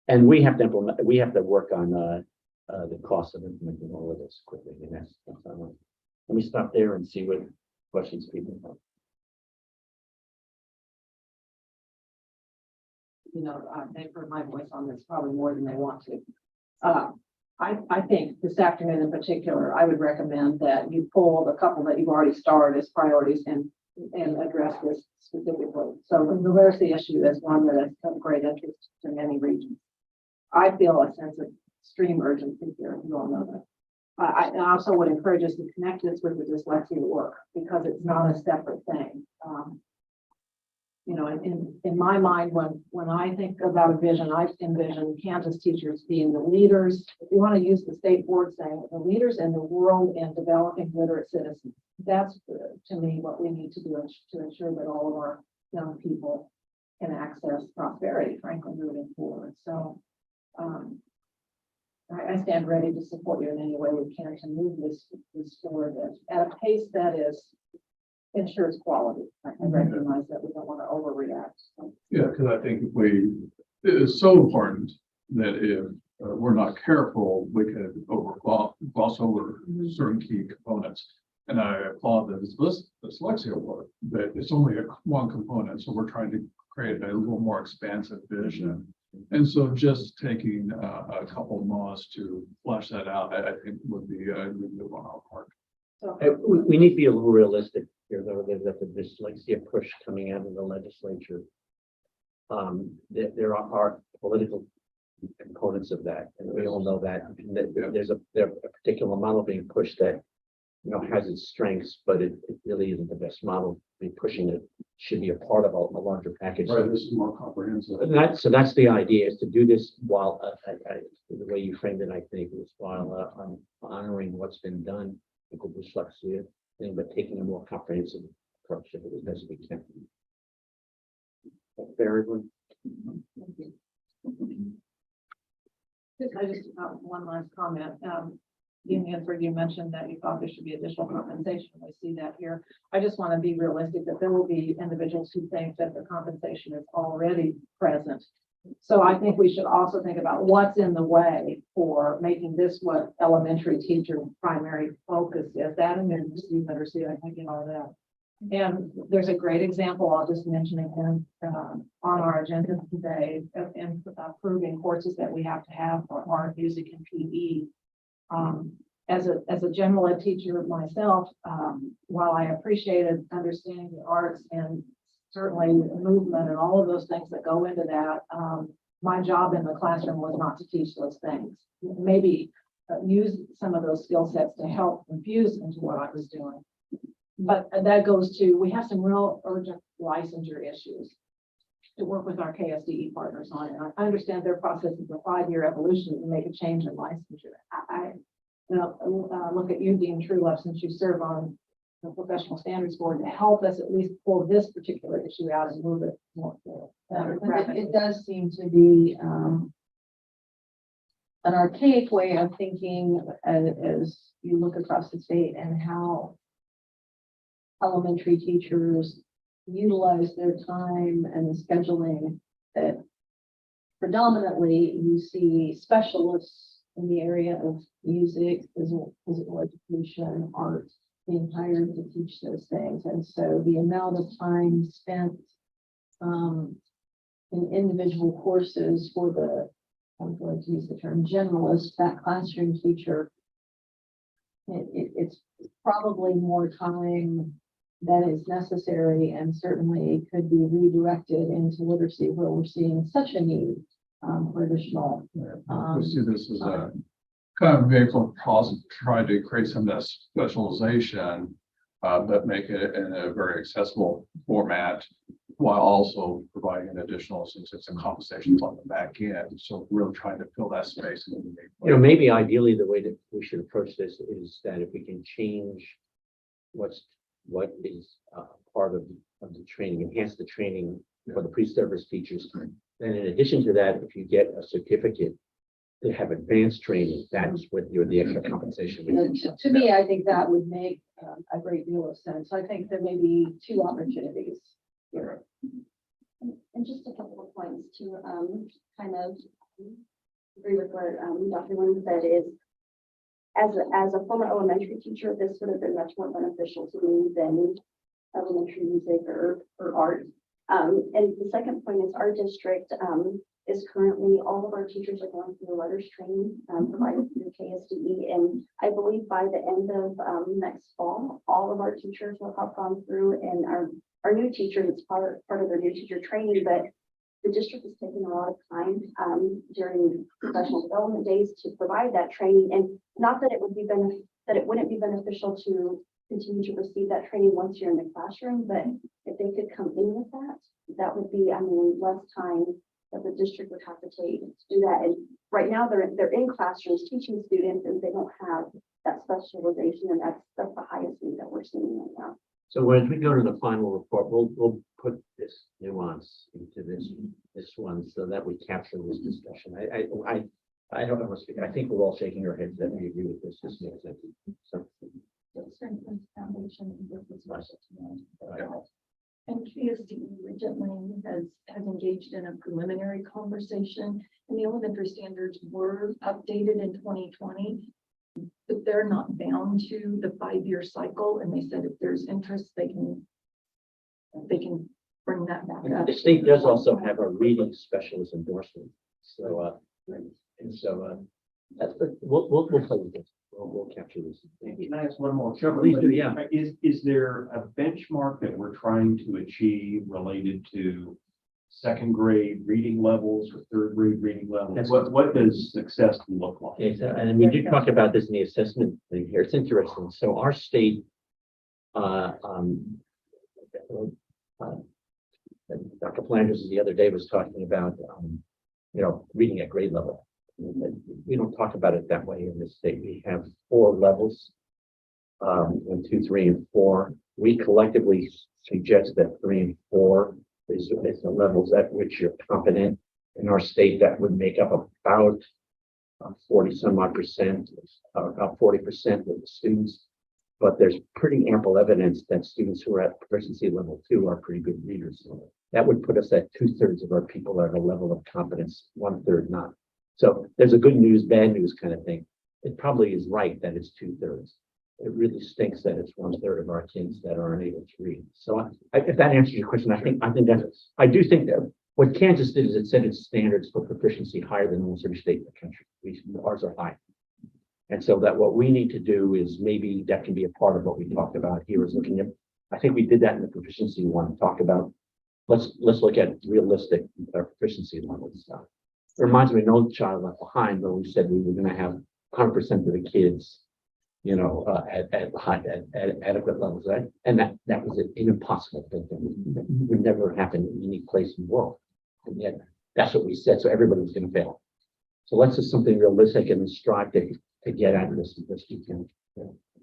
And we have to implement. We have to work on the cost of implementing all of this quickly. And that's our line. Let me stop there and see what questions people have. You know, they've heard my voice on this probably more than they want to. I think this afternoon in particular, I would recommend that you pull the couple that you've already starred as priorities and address this specifically. So the literacy issue is one that is of great interest to many regions. I feel a sense of extreme urgency here. You all know that. I also would encourage us to connect this with the dyslexia work, because it's not a separate thing. You know, in my mind, when I think about a vision, I envision Kansas teachers being the leaders. If you want to use the state board saying, the leaders in the world in developing literate citizens. That's, to me, what we need to do to ensure that all of our young people can access prosperity, frankly, moving forward. So I stand ready to support you in any way we can to move this forward at a pace that ensures quality. I recognize that we don't want to overreact. So. Yeah, because I think it is so important that if we're not careful, we could gloss over certain key components. And I applaud the dyslexia work, but it's only one component. So we're trying to create a little more expansive vision. And so just taking a couple of months to flesh that out, I think would be a good move on our part. So, We need to be a little realistic here, though. There's the dyslexia push coming out of the legislature. there are political components of that, and we all know that, and that there's a particular model being pushed that, you know, has its strengths, but it really isn't the best model. Be pushing it should be a part of a larger package. Right, this is more comprehensive. And so that's the idea, is to do this while, the way you framed it, I think, was while honoring what's been done, with dyslexia, thing, but taking a more comprehensive approach to it as best we can. Very good. I just, one last comment. Dean Hansford, you mentioned that you thought there should be additional compensation. We see that here. I just want to be realistic that there will be individuals who think that the compensation is already present. So I think we should also think about what's in the way for making this what elementary teacher primary focus is. That and literacy, I think, and all that. And there's a great example, I'll just mention again, on our agenda today, in approving courses that we have to have for art, music, and PE. As a general ed teacher myself, while I appreciated understanding the arts and certainly the movement and all of those things that go into that, my job in the classroom was not to teach those things. Maybe use some of those skill sets to help infuse into what I was doing. But that goes to, we have some real urgent licensure issues to work with our KSDE partners on it. I understand their process is a 5-year evolution to make a change in licensure. I look at you, Dean Truelove, since you serve on the Professional Standards Board, to help us at least pull this particular issue out and move it more forward. It does seem to be an archaic way of thinking as you look across the state and how elementary teachers utilize their time and the scheduling, that predominantly you see specialists in the area of music, physical education, art, being hired to teach those things. And so the amount of time spent in individual courses for the, I'm going to use the term generalist, that classroom teacher, it's probably more time that is necessary and certainly could be redirected into literacy, where we're seeing such a need for additional. We see this as a kind of vehicle process to try to create some of that specialization, but make it in a very accessible format, while also providing additional, since it's a compensation on the back end. So really trying to fill that space. You know, maybe ideally the way that we should approach this is that if we can change what is part of the training, enhance the training for the pre-service teachers. Then in addition to that, if you get a certificate to have advanced training, that's what the extra compensation. To me, I think that would make a great deal of sense. I think there may be 2 opportunities here. And just a couple of points to kind of agree with what Dr. Lynn said is, as a former elementary teacher, this would have been much more beneficial to me than elementary music or art. And the second point is our district is currently, all of our teachers are going through the letters training provided through KSDE. And I believe by the end of next fall, all of our teachers will have gone through, and our new teachers, it's part of their new teacher training, but the district is taking a lot of time during professional development days to provide that training. And not that it would be that it wouldn't be beneficial to continue to receive that training once you're in the classroom, but if they could come in with that, that would be, less time that the district would have to take to do that. And right now they're in classrooms teaching students, and they don't have that specialization, and that's the highest need that we're seeing right now. So when we go to the final report, we'll put this nuance into this one so that we capture this discussion. I don't know. I think we're all shaking our heads that we agree with this. This makes sense. So, Foundation with this budget. And KSDE recently has engaged in a preliminary conversation, and the elementary standards were updated in 2020. But they're not bound to the 5-year cycle, and they said if there's interest, they can bring that back up. the state does also have a reading specialist endorsement. So that's good. We'll play with this. We'll capture this. Can I ask one more? Please do, yeah. Is there a benchmark that we're trying to achieve related to second grade reading levels or third grade reading levels? What does success look like? Okay, so, and we did talk about this in the assessment thing here. It's interesting. So our state, uh, Dr. Flanders the other day was talking about, reading at grade level. We don't talk about it that way in this state. We have 4 levels, 1, 2, 3, and 4. We collectively suggest that 3 and 4 is the levels at which you're competent. In our state, that would make up about 40 some odd percent, about 40% of the students. But there's pretty ample evidence that students who are at proficiency level 2 are pretty good readers. That would put us at 2/3 of our people at a level of competence, 1/3 not. So there's a good news, bad news kind of thing. It probably is right that it's 2/3. It really stinks that it's 1/3 of our kids that aren't able to read. So if that answers your question, I think I do think that what Kansas did is it set its standards for proficiency higher than almost every state in the country. Ours are high. And so that what we need to do is maybe that can be a part of what we talked about here is looking at, I think we did that in the proficiency one, talk about, let's look at realistic proficiency levels. It reminds me, no child left behind, but we said we were going to have 100% of the kids, at adequate levels, right? And that was an impossible thing. That would never happen in any place in the world. And yet that's what we said. So everybody was going to fail. So let's do something realistic and strive to get at this as best we can.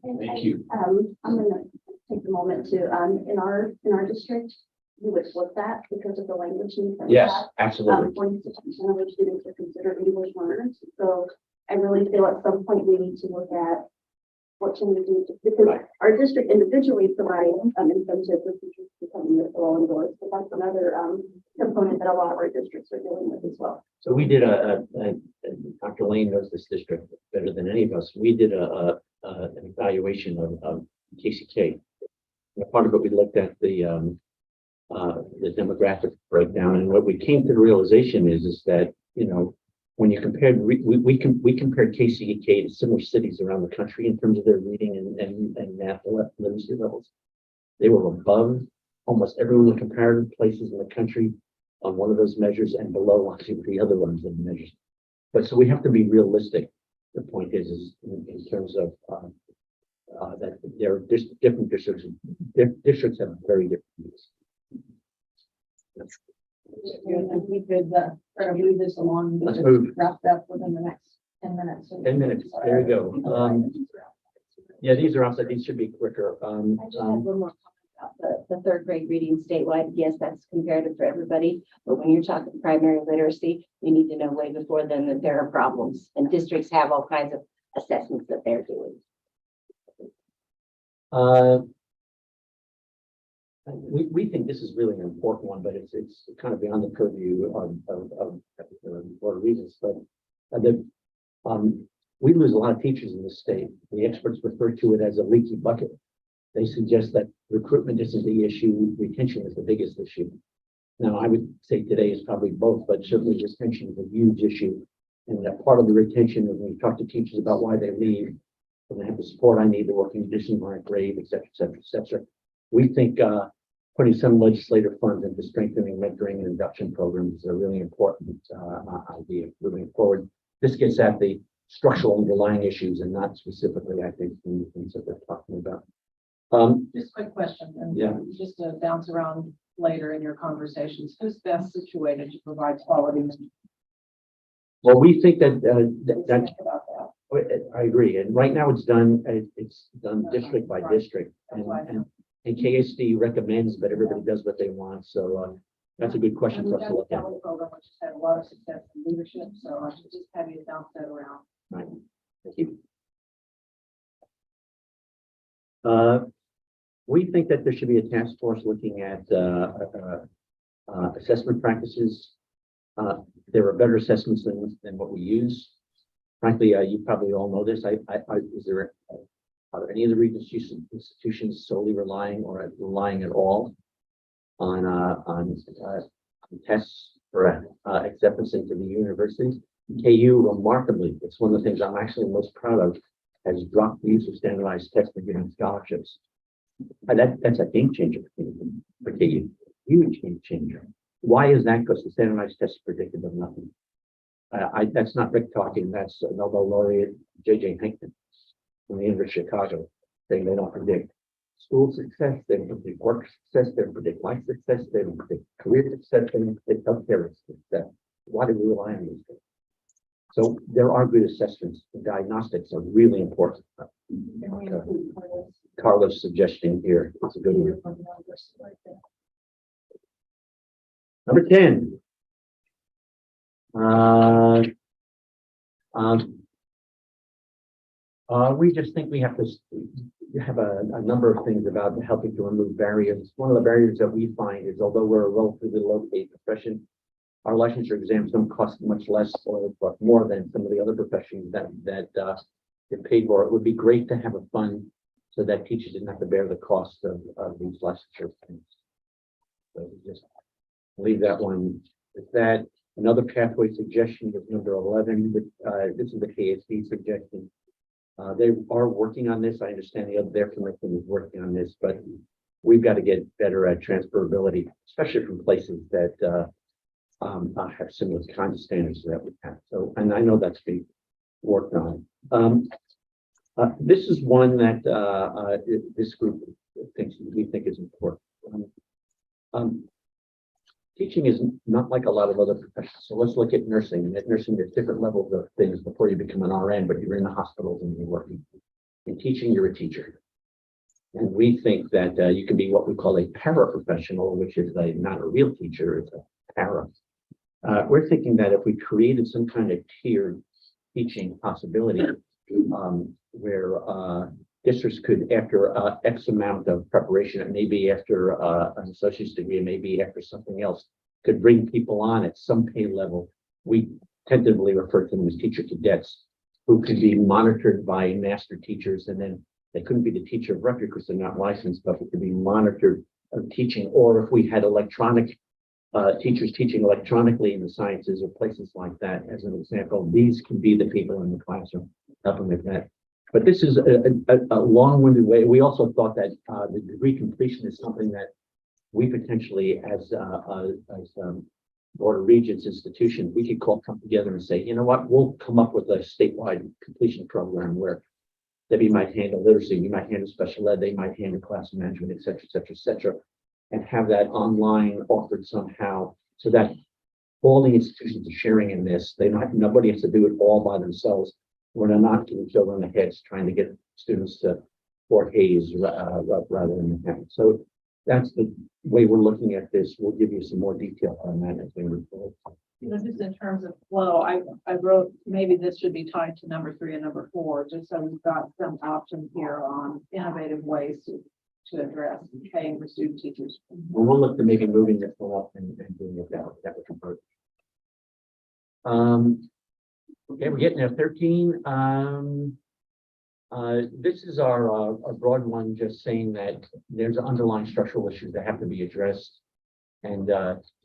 Thank you. I'm gonna take a moment to, in our district, we would flip that because of the language needs that we Yes, have. absolutely. 46% of our students are considered English learners. So I really feel at some point we need to look at what can we do, because our district individually provides incentives for teachers to come in all indoors, but that's another component that a lot of our districts are dealing with as well. So we did Dr. Lane knows this district better than any of us. We did an evaluation of KCK. And part of it, we looked at the demographic breakdown, and what we came to the realization is that, when you compared, we compared KCK to similar cities around the country in terms of their reading and math literacy levels. They were above almost every one of the comparative places in the country on one of those measures and below actually the other ones in the measures. But so we have to be realistic. The point is in terms of that there are different districts. Districts have very different needs. We could, try to move this along. Let's move. Wrap up within the next 10 minutes. 10 minutes. There you go. Yeah, these are outside. These should be quicker. I just have one more comment about the 3rd grade reading statewide. Yes, that's comparative for everybody, but when you're talking primary literacy, you need to know way before then that there are problems, and districts have all kinds of assessments that they're doing. We think this is really an important one, but it's kind of beyond the purview of for reasons. But we lose a lot of teachers in the state. The experts refer to it as a leaky bucket. They suggest that recruitment isn't the issue, retention is the biggest issue. Now, I would say today is probably both, but certainly retention is a huge issue. And that part of the retention, when we talk to teachers about why they leave, when they have the support I need, the working conditions aren't great, et cetera, et cetera, et cetera. We think putting some legislative funds into strengthening mentoring and induction programs is a really important idea moving forward. This gets at the structural underlying issues and not specifically, I think, the things that we're talking about. Just a quick question, and Yeah. just to bounce around later in your conversations, who's best situated to provide quality? Well, we think that Think about that. I agree, and right now it's done district by district, and KSD recommends, but everybody does what they want. So that's a good question And for we've us got to the look at. Kelly program, which has had a lot of success in leadership, so I should just have you bounce that around. Right. Thank you. We think that there should be a task force looking at assessment practices. There are better assessments than what we use. Frankly, you probably all know this. Are there any of the Regents institutions solely relying or relying at all on tests for acceptance into the universities? KU, remarkably, it's one of the things I'm actually most proud of, has dropped the use of standardized tests for giving scholarships. That's a game changer for KU, huge game changer. Why is that? Because the standardized test is predictive of nothing. That's not Rick talking, that's Nobel laureate J.J. Hankton from the University of Chicago, saying they don't predict school success, they don't predict work success, they don't predict life success, they don't predict career success, they don't predict healthcare success. Why do we rely on these things? So there are good assessments. The diagnostics are really important. Carlos' suggestion here is a good one. Number 10. We just think we have to have a number of things about helping to remove barriers. One of the barriers that we find is, although we're a relatively low-paid profession, our licensure exams don't cost much less or more than some of the other professions that get paid for. It would be great to have a fund so that teachers didn't have to bear the cost of these licensure things. So we just leave that one with that. Another pathway suggestion is number 11. This is the KSD suggestion. They are working on this. I understand their commission is working on this, but we've got to get better at transferability, especially from places that have similar kinds of standards that we have. So, and I know that's being worked on. This is one that this group thinks we think is important. Teaching is not like a lot of other professions. So let's look at nursing. And at nursing, there's different levels of things before you become an RN, but you're in the hospitals and you're working. In teaching, you're a teacher. And we think that you can be what we call a paraprofessional, which is not a real teacher, it's a para. We're thinking that if we created some kind of tiered teaching possibility where districts could, after X amount of preparation, it may be after an associate's degree, it may be after something else, could bring people on at some pay level. We tentatively refer to them as teacher cadets, who could be monitored by master teachers, and then they couldn't be the teacher of record because they're not licensed, but it could be monitored of teaching. Or if we had electronic teachers teaching electronically in the sciences or places like that, as an example, these can be the people in the classroom helping with that. But this is a long-winded way. We also thought that the degree completion is something that we potentially, as Board of Regents institution, we could come together and say, you know what, we'll come up with a statewide completion program where Debbie might handle literacy, we might handle special ed, they might handle class management, et cetera, et cetera, et cetera, and have that online offered somehow so that all the institutions are sharing in this. Nobody has to do it all by themselves. We're not getting each other in the heads trying to get students to Fort Hayes rather than that. So that's the way we're looking at this. We'll give you some more detail on that as we move forward. You know, just in terms of flow, I wrote, maybe this should be tied to number 3 and number 4, just so we've got some options here on innovative ways to address paying for student teachers. Well, we'll look to maybe moving this one up and doing it that would convert. Okay, we're getting there. 13. This is our broad one, just saying that there's underlying structural issues that have to be addressed. And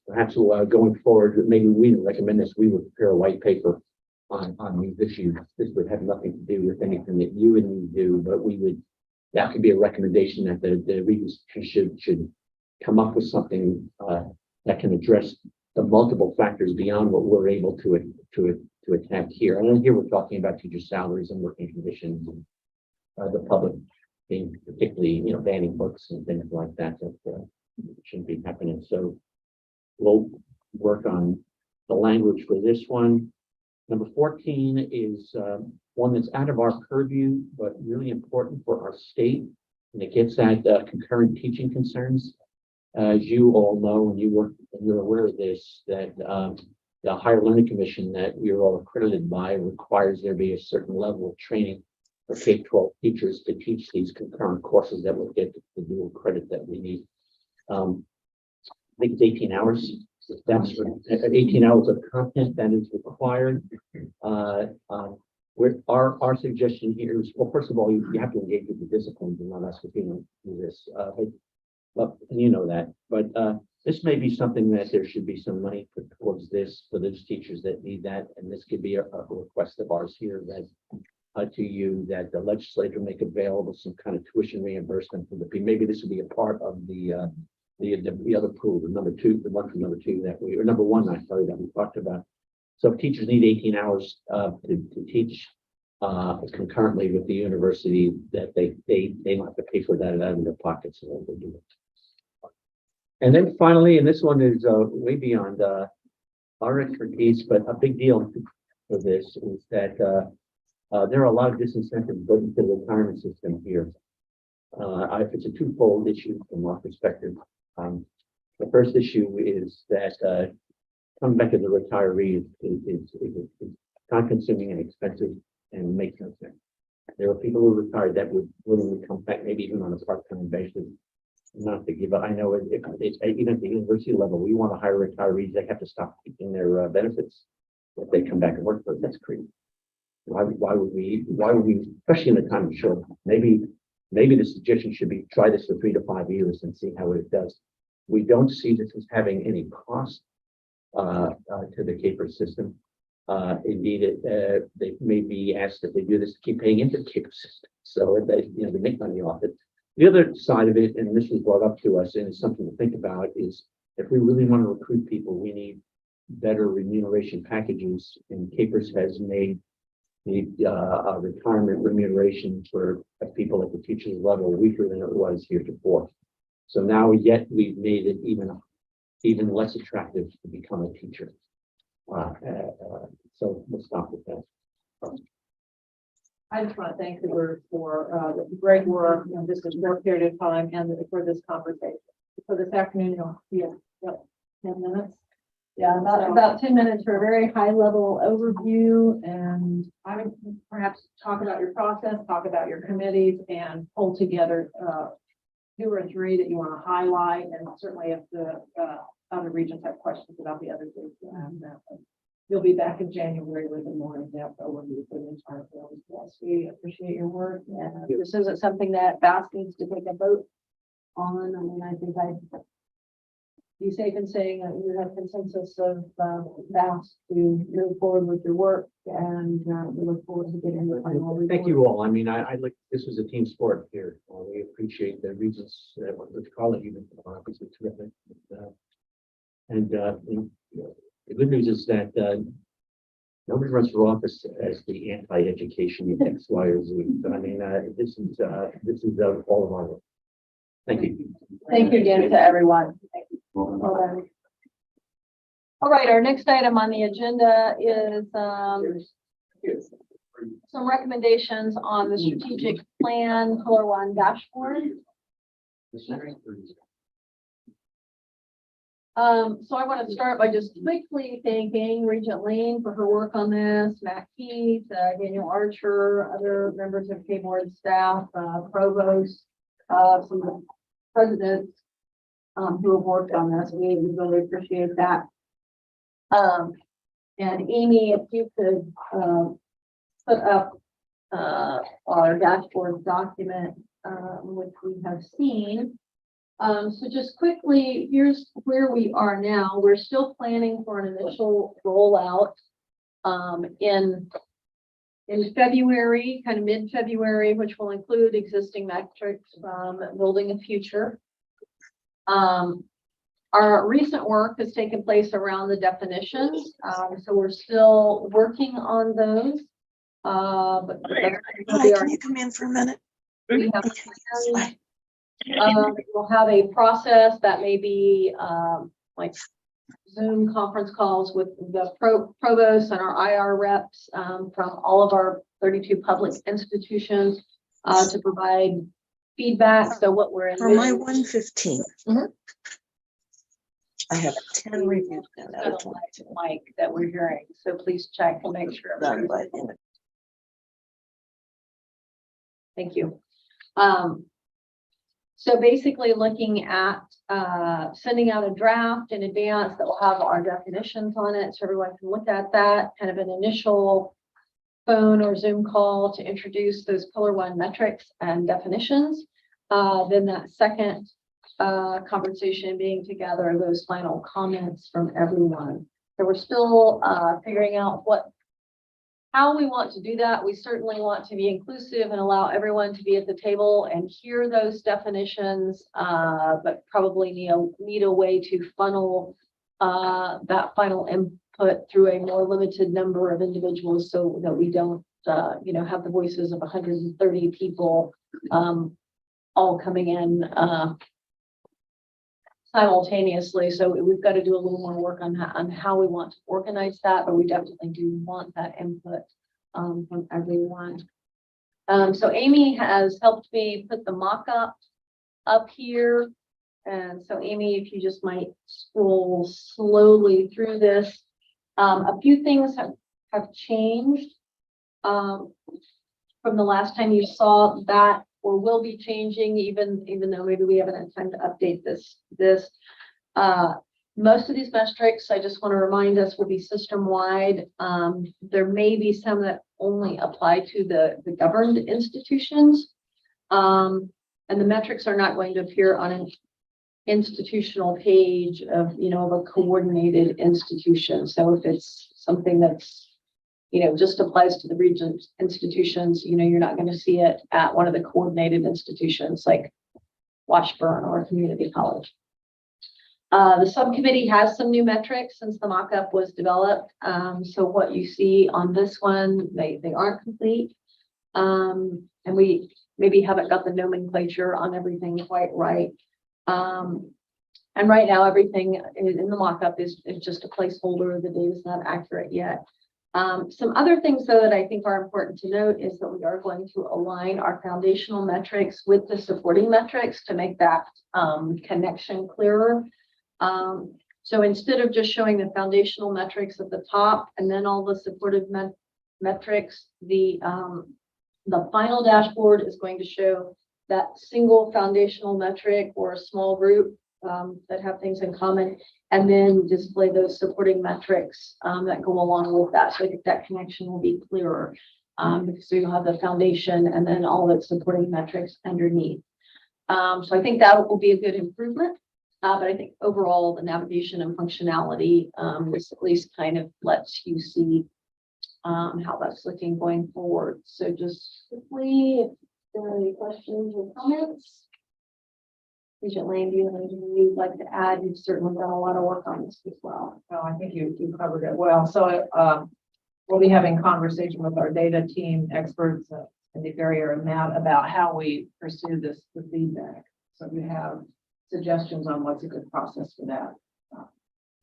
perhaps going forward, maybe we recommend this, we would prepare a white paper on these issues. This would have nothing to do with anything that you and me do, but that could be a recommendation that the Regents should come up with something that can address the multiple factors beyond what we're able to attack here. And then here we're talking about teacher salaries and working conditions, and the public being particularly, banning books and things like that shouldn't be happening. So we'll work on the language for this one. Number 14 is one that's out of our purview, but really important for our state. And it gets at concurrent teaching concerns. As you all know, and you're aware of this, that the Higher Learning Commission that we are all accredited by requires there be a certain level of training for K-12 teachers to teach these concurrent courses that will get the dual credit that we need. I think it's 18 hours. That's 18 hours of content that is required. Our suggestion here is, well, first of all, you have to engage with the disciplines and not ask if you don't do this. But you know that. But this may be something that there should be some money put towards this for those teachers that need that. And this could be a request of ours here that to you that the legislature make available some kind of tuition reimbursement for maybe this would be a part of the the other pool, the number two, the one from number two that we, or number one, I'm sorry, that we talked about. So if teachers need 18 hours to teach concurrently with the university, that they don't have to pay for that out of their pockets. So they do it. And then finally, and this one is way beyond our expertise, but a big deal for this is that there are a lot of disincentives built into the retirement system here. It's a twofold issue from our perspective. The first issue is that coming back as a retiree is time consuming and expensive and makes no sense. There are people who retired that would willingly come back, maybe even on a part-time basis, not to give up. I know it's even at the university level, we want to hire retirees, they have to stop taking their benefits if they come back and work for us. That's crazy. Why would we, especially in the time of short, maybe the suggestion should be try this for 3 to 5 years and see how it does. We don't see this as having any cost to the CAPER system. Indeed, they may be asked if they do this to keep paying into the CAPER system. So they make money off it. The other side of it, and this was brought up to us, and it's something to think about, is if we really want to recruit people, we need better remuneration packages. And CAPERS has made the retirement remuneration for people at the teacher's level weaker than it was heretofore. So now yet we've made it even less attractive to become a teacher. So we'll stop with that. I just want to thank the group for the great work and this is short period of time and for this conversation. So this afternoon, yep, 10 minutes. Yeah, about 10 minutes for a very high level overview, and I would perhaps talk about your process, talk about your committees, and pull together 2 or 3 that you want to highlight. And certainly if the other regions have questions about the other things, you'll be back in January with a more in-depth overview for the entire field. Yes, we appreciate your work. and this isn't something that BAS needs to take a vote on. I mean, I think I'd be safe in saying that you have consensus of BAS to move forward with your work, and we look forward to getting the final report. Thank you all. I mean, I like, this was a team sport here. We appreciate the regions, let's call it even, obviously terrific. The good news is that nobody runs for office as the anti-education X, Y, or Z. I mean, this is all of our work. Thank you. Thank you again to everyone. Well done. All right, our next item on the agenda is some recommendations on the strategic plan Pillar 1 dashboard. So I want to start by just quickly thanking Regent Lane for her work on this, Matt Keith, Daniel Archer, other members of K-Board staff, provost, some of the presidents who have worked on this. We really appreciate that. And Amy, if you could put up our dashboard document, which we have seen. So just quickly, here's where we are now. We're still planning for an initial rollout in February, kind of mid-February, which will include existing metrics from Building a Future. Our recent work has taken place around the definitions, so we're still working on those. But Can you come in for a minute? we have we'll have a process that may be like Zoom conference calls with the provost and our IR reps from all of our 32 public institutions to provide feedback. So what we're For my envisioning- 115. Mhm. I have 10 reviews now out of 22. Mic that we're hearing. So please check and make sure. Done by the end of Thank you. So basically looking at sending out a draft in advance that will have our definitions on it, so everyone can look at that, kind of an initial phone or Zoom call to introduce those Pillar 1 metrics and definitions. Then that second conversation being to gather those final comments from everyone. So we're still figuring out what how we want to do that, we certainly want to be inclusive and allow everyone to be at the table and hear those definitions, but probably need a way to funnel that final input through a more limited number of individuals so that we don't, have the voices of 130 people all coming in simultaneously. So we've got to do a little more work on how we want to organize that, but we definitely do want that input from everyone. So Amy has helped me put the mock-up up here. And so Amy, if you just might scroll slowly through this. A few things have changed from the last time you saw that, or will be changing, even though maybe we haven't had time to update this. Most of these metrics, I just want to remind us, will be system-wide. There may be some that only apply to the governed institutions. And the metrics are not going to appear on an institutional page of a coordinated institution. So if it's something that's just applies to the region institutions, you're not going to see it at one of the coordinated institutions like Washburn or a community college. The subcommittee has some new metrics since the mock-up was developed. So what you see on this one, they aren't complete. And we maybe haven't got the nomenclature on everything quite right. And right now, everything in the mock-up is just a placeholder. The data is not accurate yet. Some other things, though, that I think are important to note is that we are going to align our foundational metrics with the supporting metrics to make that connection clearer. So instead of just showing the foundational metrics at the top and then all the supportive metrics, the final dashboard is going to show that single foundational metric or a small group that have things in common, and then display those supporting metrics that go along with that. So I think that connection will be clearer. So you'll have the foundation and then all the supporting metrics underneath. So I think that will be a good improvement. But I think overall the navigation and functionality, this at least kind of lets you see how that's looking going forward. So just quickly, if there are any questions or comments? Regent Lane, do you have anything you'd like to add? You've certainly done a lot of work on this as well. No, I think you covered it well. So we'll be having conversation with our data team experts in the area and Matt about how we pursue the feedback. So we have suggestions on what's a good process for that.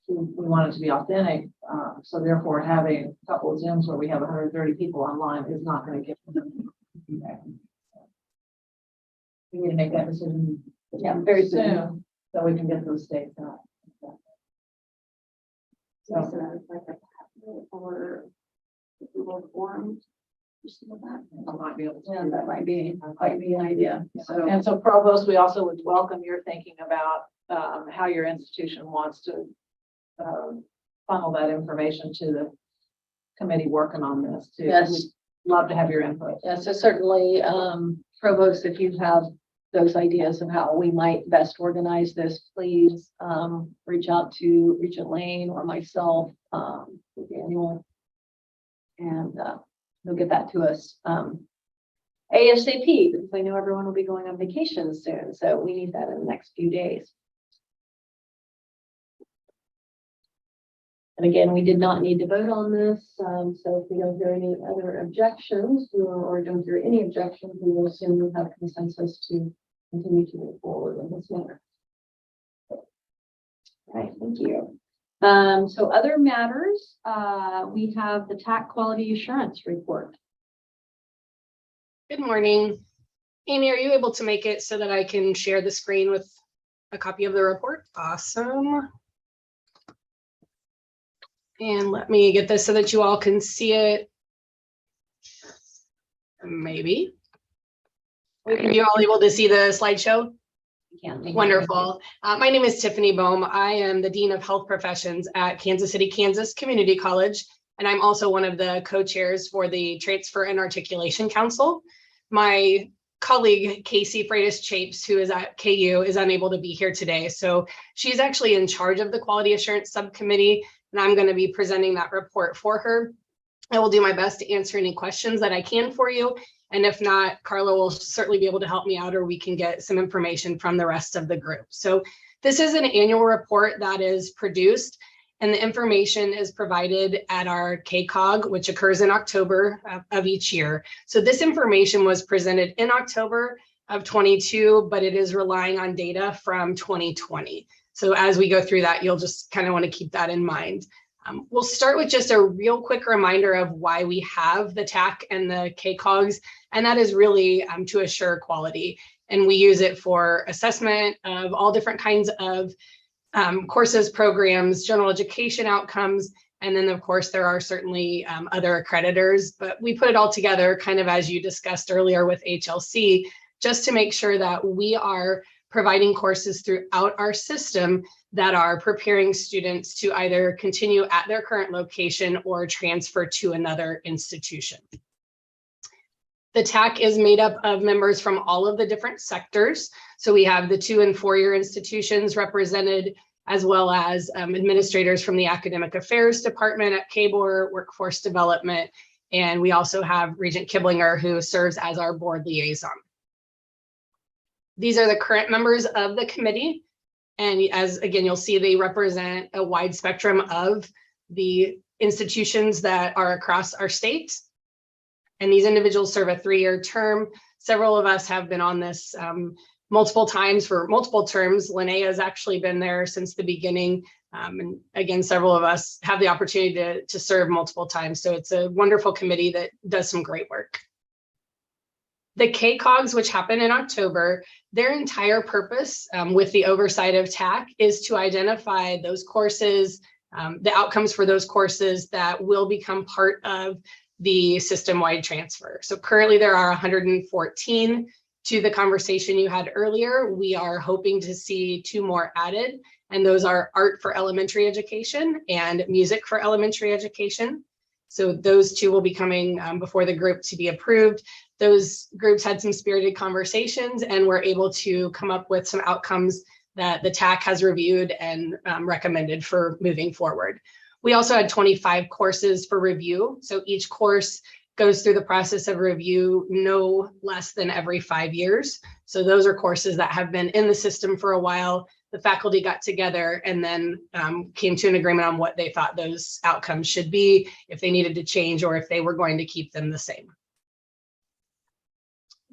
We want it to be authentic. So therefore having a couple of Zooms where we have 130 people online is not going to give them feedback. We need to make that decision very soon so we can get those states out. So Or Google Forms. I might be able to. Yeah, that might be an idea. So And so Provost, we also would welcome your thinking about how your institution wants to funnel that information to the committee working on this too. Yes. We'd love to have your input. yeah, so certainly, Provost, if you have those ideas of how we might best organize this, please reach out to Regent Lane or myself, Daniel, and they'll get that to us ASAP, because I know everyone will be going on vacation soon, so we need that in the next few days. And again, we did not need to vote on this, so if we don't hear any other objections or don't hear any objections, we will assume we have consensus to continue to move forward in this manner. All right, thank you. So other matters, we have the TAC quality assurance report. Good morning. Amy, are you able to make it so that I can share the screen with a copy of the report? Awesome. And let me get this so that you all can see it. Maybe. Are you all able to see the slideshow? Wonderful. My name is Tiffany Bohm. I am the Dean of Health Professions at Kansas City, Kansas Community College, and I'm also one of the co-chairs for the Transfer and Articulation Council. My colleague, Casey Freitas-Chapes, who is at KU, is unable to be here today. So she's actually in charge of the Quality Assurance Subcommittee, and I'm going to be presenting that report for her. I will do my best to answer any questions that I can for you. And if not, Carla will certainly be able to help me out, or we can get some information from the rest of the group. So this is an annual report that is produced, and the information is provided at our KCOG, which occurs in October of each year. So this information was presented in October of 22, but it is relying on data from 2020. So as we go through that, you'll just kind of want to keep that in mind. We'll start with just a real quick reminder of why we have the TAC and the KCOGs, and that is really to assure quality. And we use it for assessment of all different kinds of courses, programs, general education outcomes, and then of course there are certainly other accreditors, but we put it all together kind of as you discussed earlier with HLC, just to make sure that we are providing courses throughout our system that are preparing students to either continue at their current location or transfer to another institution. The TAC is made up of members from all of the different sectors. So we have the 2- and 4-year institutions represented, as well as administrators from the Academic Affairs Department at KBOR, Workforce Development, and we also have Regent Kiblinger, who serves as our board liaison. These are the current members of the committee. And as again, you'll see they represent a wide spectrum of the institutions that are across our state. And these individuals serve a 3-year term. Several of us have been on this multiple times for multiple terms. Linnea has actually been there since the beginning. And again, several of us have the opportunity to serve multiple times. So it's a wonderful committee that does some great work. The KCOGs, which happen in October, their entire purpose with the oversight of TAC is to identify those courses, the outcomes for those courses that will become part of the system-wide transfer. So currently there are 114. To the conversation you had earlier, we are hoping to see 2 more added, and those are art for elementary education and music for elementary education. So those 2 will be coming before the group to be approved. Those groups had some spirited conversations and were able to come up with some outcomes that the TAC has reviewed and recommended for moving forward. We also had 25 courses for review. So each course goes through the process of review no less than every 5 years. So those are courses that have been in the system for a while. The faculty got together and then came to an agreement on what they thought those outcomes should be, if they needed to change or if they were going to keep them the same.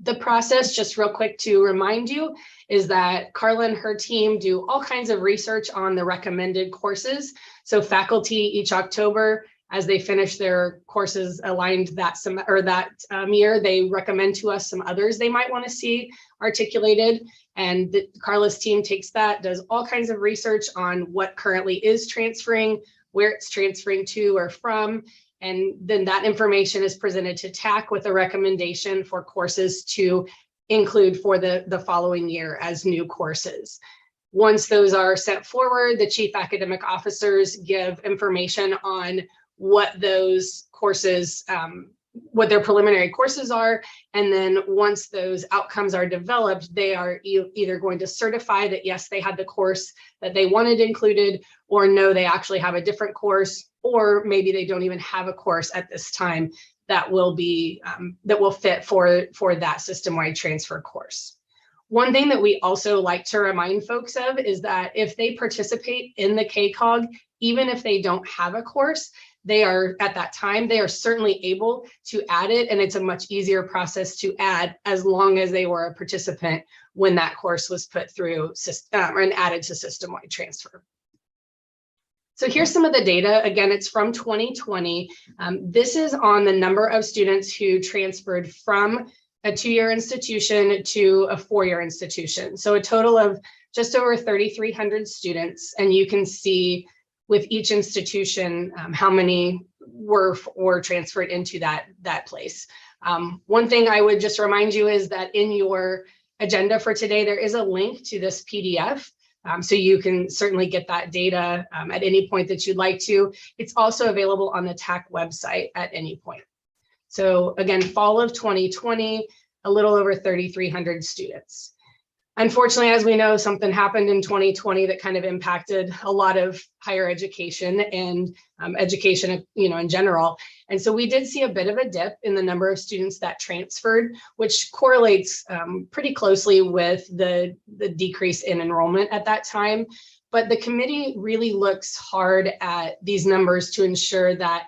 The process, just real quick to remind you, is that Carla and her team do all kinds of research on the recommended courses. So faculty each October, as they finish their courses aligned that year, they recommend to us some others they might want to see articulated. And Carla's team takes that, does all kinds of research on what currently is transferring, where it's transferring to or from. And then that information is presented to TAC with a recommendation for courses to include for the following year as new courses. Once those are sent forward, the chief academic officers give information on what those courses, what their preliminary courses are. And then once those outcomes are developed, they are either going to certify that, yes, they had the course that they wanted included, or no, they actually have a different course, or maybe they don't even have a course at this time that will be, that will fit for that system-wide transfer course. One thing that we also like to remind folks of is that if they participate in the KCOG, even if they don't have a course, they are at that time, they are certainly able to add it, and it's a much easier process to add as long as they were a participant when that course was put through and added to system-wide transfer. So here's some of the data. Again, it's from 2020. This is on the number of students who transferred from a 2-year institution to a 4-year institution. So a total of just over 3,300 students, and you can see with each institution, how many were transferred into that place. One thing I would just remind you is that in your agenda for today, there is a link to this PDF. So you can certainly get that data at any point that you'd like to. It's also available on the TAC website at any point. So again, fall of 2020, a little over 3,300 students. Unfortunately, as we know, something happened in 2020 that kind of impacted a lot of higher education and education, in general. And so we did see a bit of a dip in the number of students that transferred, which correlates pretty closely with the decrease in enrollment at that time. But the committee really looks hard at these numbers to ensure that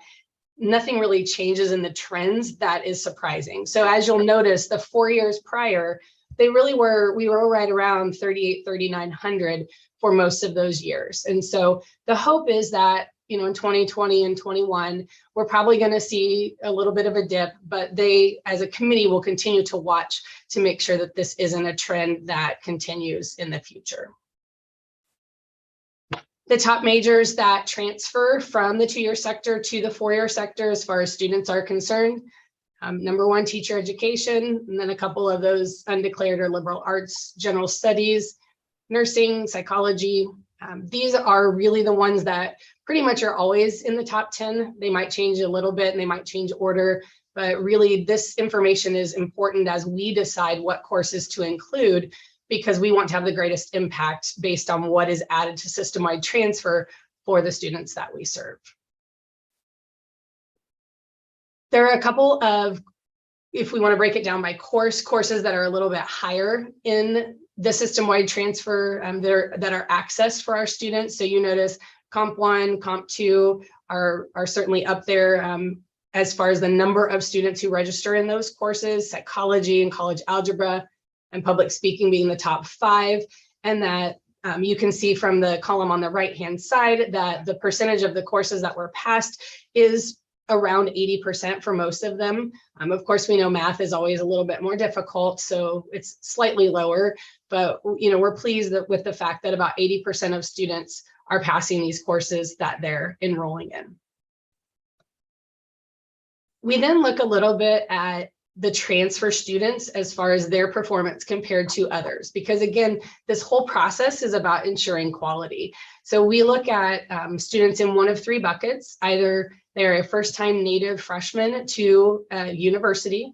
nothing really changes in the trends that is surprising. So as you'll notice, the 4 years prior, we were right around 3,900 for most of those years. And so the hope is that, in 2020 and 21, we're probably going to see a little bit of a dip, but they, as a committee, will continue to watch to make sure that this isn't a trend that continues in the future. The top majors that transfer from the 2-year sector to the 4-year sector as far as students are concerned. Number one, teacher education, and then a couple of those undeclared or liberal arts, general studies, nursing, psychology. These are really the ones that pretty much are always in the top 10. They might change a little bit and they might change order, but really this information is important as we decide what courses to include, because we want to have the greatest impact based on what is added to system-wide transfer for the students that we serve. There are a couple of, if we want to break it down by courses that are a little bit higher in the system-wide transfer that are accessed for our students. So you notice Comp 1, Comp 2 are certainly up there as far as the number of students who register in those courses, psychology and college algebra and public speaking being the top 5. And that you can see from the column on the right-hand side that the percentage of the courses that were passed is around 80% for most of them. Of course, we know math is always a little bit more difficult, so it's slightly lower, but we're pleased with the fact that about 80% of students are passing these courses that they're enrolling in. We then look a little bit at the transfer students as far as their performance compared to others, because again, this whole process is about ensuring quality. So we look at students in one of 3 buckets. Either they're a first-time native freshman to a university,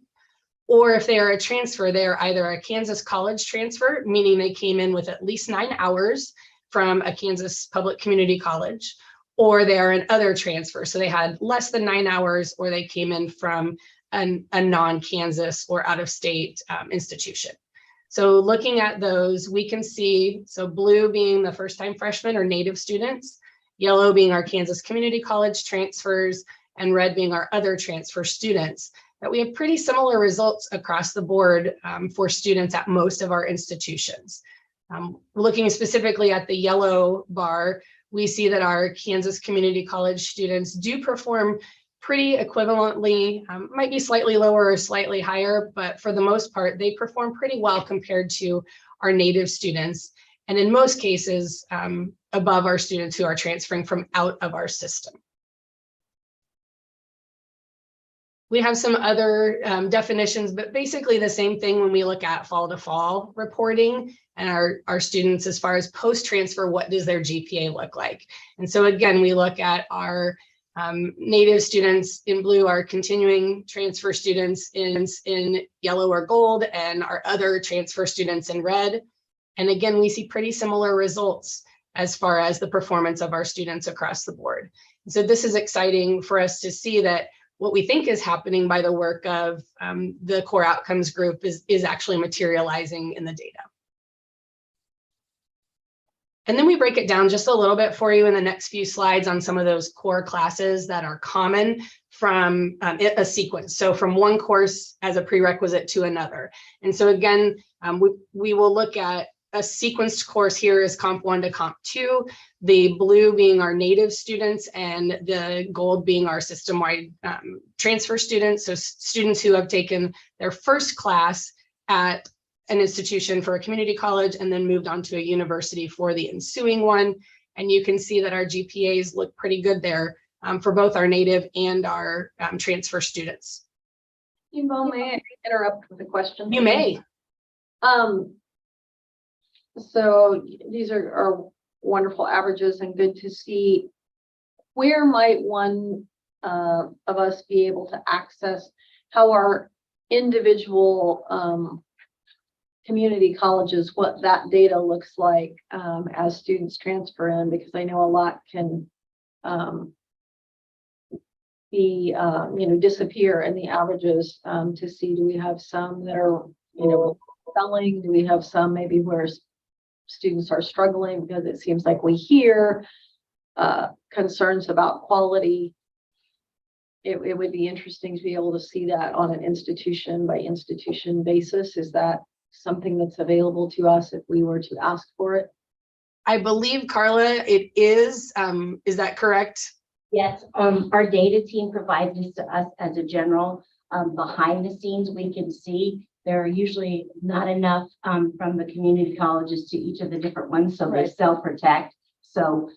or if they are a transfer, they are either a Kansas college transfer, meaning they came in with at least 9 hours from a Kansas public community college, or they are an other transfer. So they had less than 9 hours, or they came in from a non-Kansas or out-of-state institution. So looking at those, we can see, so blue being the first-time freshmen or native students, yellow being our Kansas Community College transfers, and red being our other transfer students, that we have pretty similar results across the board for students at most of our institutions. Looking specifically at the yellow bar, we see that our Kansas Community College students do perform pretty equivalently, might be slightly lower or slightly higher, but for the most part, they perform pretty well compared to our native students. And in most cases, above our students who are transferring from out of our system. We have some other definitions, but basically the same thing when we look at fall to fall reporting and our students as far as post-transfer, what does their GPA look like? And so again, we look at our native students in blue, our continuing transfer students in yellow or gold, and our other transfer students in red. And again, we see pretty similar results as far as the performance of our students across the board. And so this is exciting for us to see that what we think is happening by the work of the core outcomes group is actually materializing in the data. And then we break it down just a little bit for you in the next few slides on some of those core classes that are common from a sequence. So from one course as a prerequisite to another. And so again, we will look at a sequenced course here is Comp 1 to Comp 2, the blue being our native students and the gold being our system-wide transfer students. So students who have taken their first class at an institution for a community college and then moved on to a university for the ensuing one. And you can see that our GPAs look pretty good there for both our native and our transfer students. Yvonne, may I interrupt with a question? You may. So these are wonderful averages and good to see. Where might one of us be able to access how our individual community colleges, what that data looks like as students transfer in, because I know a lot can be, disappear in the averages to see, do we have some that are, selling? Do we have some maybe where students are struggling? Because it seems like we hear concerns about quality. It would be interesting to be able to see that on an institution by institution basis. Is that something that's available to us if we were to ask for it? I believe, Carla, it is. Is that correct? Yes, our data team provides this to us as a general, behind the scenes, we can see there are usually not enough, from the community colleges to each of the different ones, so they Right. self-protect. So,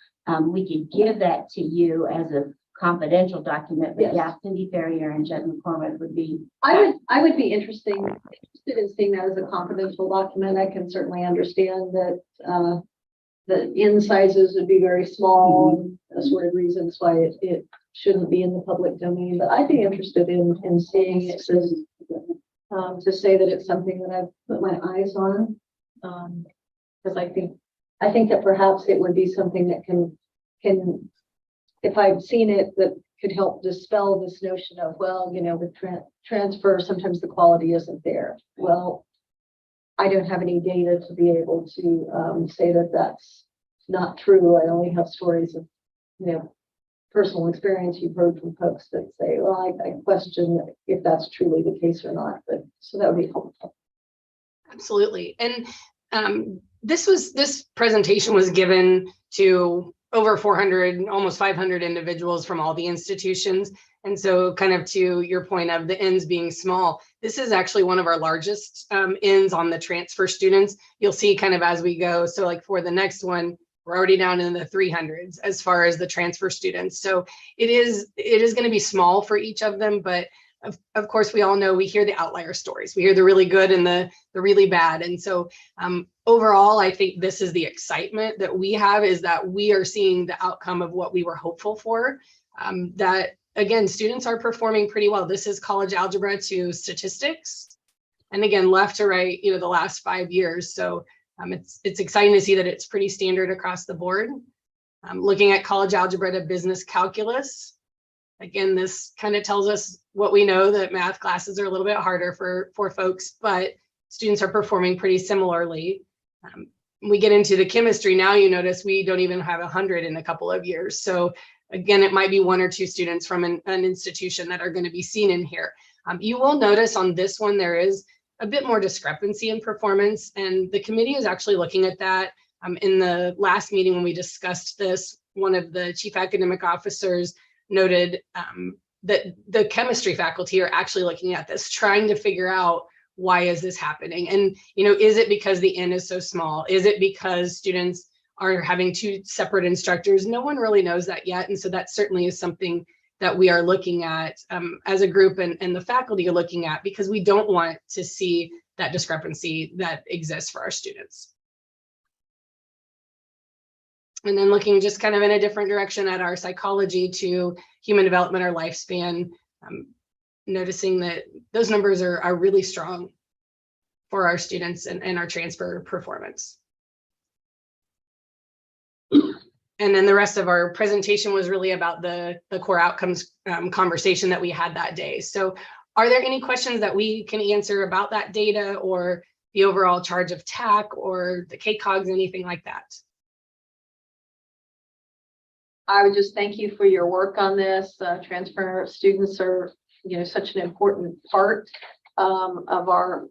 we could give that to you as a confidential document, but Yes. yeah, Cindy Ferrier and Jed McCormick would be. I would be interested in seeing that as a confidential document. I can certainly understand that the in sizes would be very small, and that's sort of reasons why it shouldn't be in the public domain. But I'd be interested in seeing it to say that it's something that I've put my eyes on. Because I think that perhaps it would be something that can, if I've seen it, that could help dispel this notion of, well, with transfer, sometimes the quality isn't there. Well, I don't have any data to be able to say that that's not true. I only have stories of, personal experience you've heard from folks that say, well, I question if that's truly the case or not. But so that would be helpful. Absolutely. And this presentation was given to over 400, almost 500 individuals from all the institutions. And so kind of to your point of the ends being small, this is actually one of our largest ends on the transfer students. You'll see kind of as we go. So like for the next one, we're already down in the 300s as far as the transfer students. So it is going to be small for each of them, but of course, we all know we hear the outlier stories. We hear the really good and the really bad. And so overall, I think this is the excitement that we have, is that we are seeing the outcome of what we were hopeful for. That again, students are performing pretty well. This is college algebra to statistics. And again, left to right, the last 5 years. So it's exciting to see that it's pretty standard across the board. Looking at college algebra to business calculus. Again, this kind of tells us what we know, that math classes are a little bit harder for folks, but students are performing pretty similarly. We get into the chemistry now, you notice we don't even have 100 in a couple of years. So again, it might be 1 or 2 students from an institution that are going to be seen in here. You will notice on this one, there is a bit more discrepancy in performance, and the committee is actually looking at that. In the last meeting when we discussed this, one of the chief academic officers noted that the chemistry faculty are actually looking at this, trying to figure out why is this happening? And, is it because the N is so small? Is it because students are having 2 separate instructors? No one really knows that yet. And so that certainly is something that we are looking at as a group, and the faculty are looking at, because we don't want to see that discrepancy that exists for our students. And then looking just kind of in a different direction at our psychology to human development or lifespan, noticing that those numbers are really strong for our students and our transfer performance. And then the rest of our presentation was really about the core outcomes conversation that we had that day. So are there any questions that we can answer about that data, or the overall charge of TAC, or the KCOGs, anything like that? I would just thank you for your work on this. Transfer students are, such an important part of our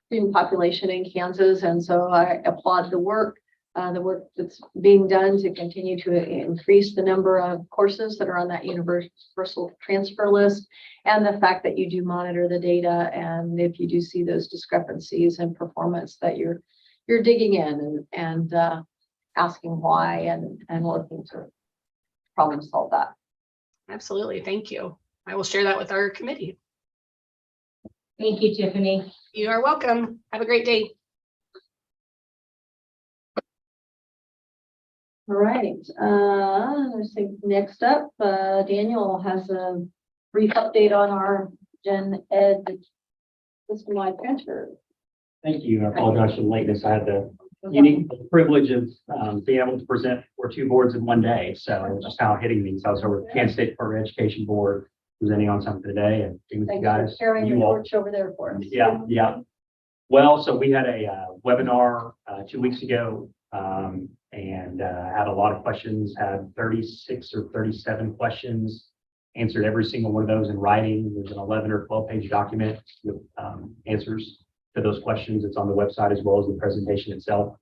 student population in Kansas. And so I applaud the work that's being done to continue to increase the number of courses that are on that universal transfer list, and the fact that you do monitor the data. And if you do see those discrepancies in performance, that you're digging in and asking why and working to problem solve that. Absolutely. Thank you. I will share that with our committee. Thank you, Tiffany. You are welcome. Have a great day. All right. Let's see. Next up, Daniel has a brief update on our Gen Ed system-wide transfer. Thank you. I apologize for the lateness. I had the unique privilege of being able to present for two boards in one day. So just how hitting these. I was over at Kansas State Department of Education Board presenting on something today and being with you Thanks for guys. carrying the You all. torch over there for us. Yeah, yeah. Well, so we had a webinar 2 weeks ago and had a lot of questions, had 36 or 37 questions, answered every single one of those in writing. There's an 11 or 12-page document with answers to those questions. It's on the website as well as the presentation itself.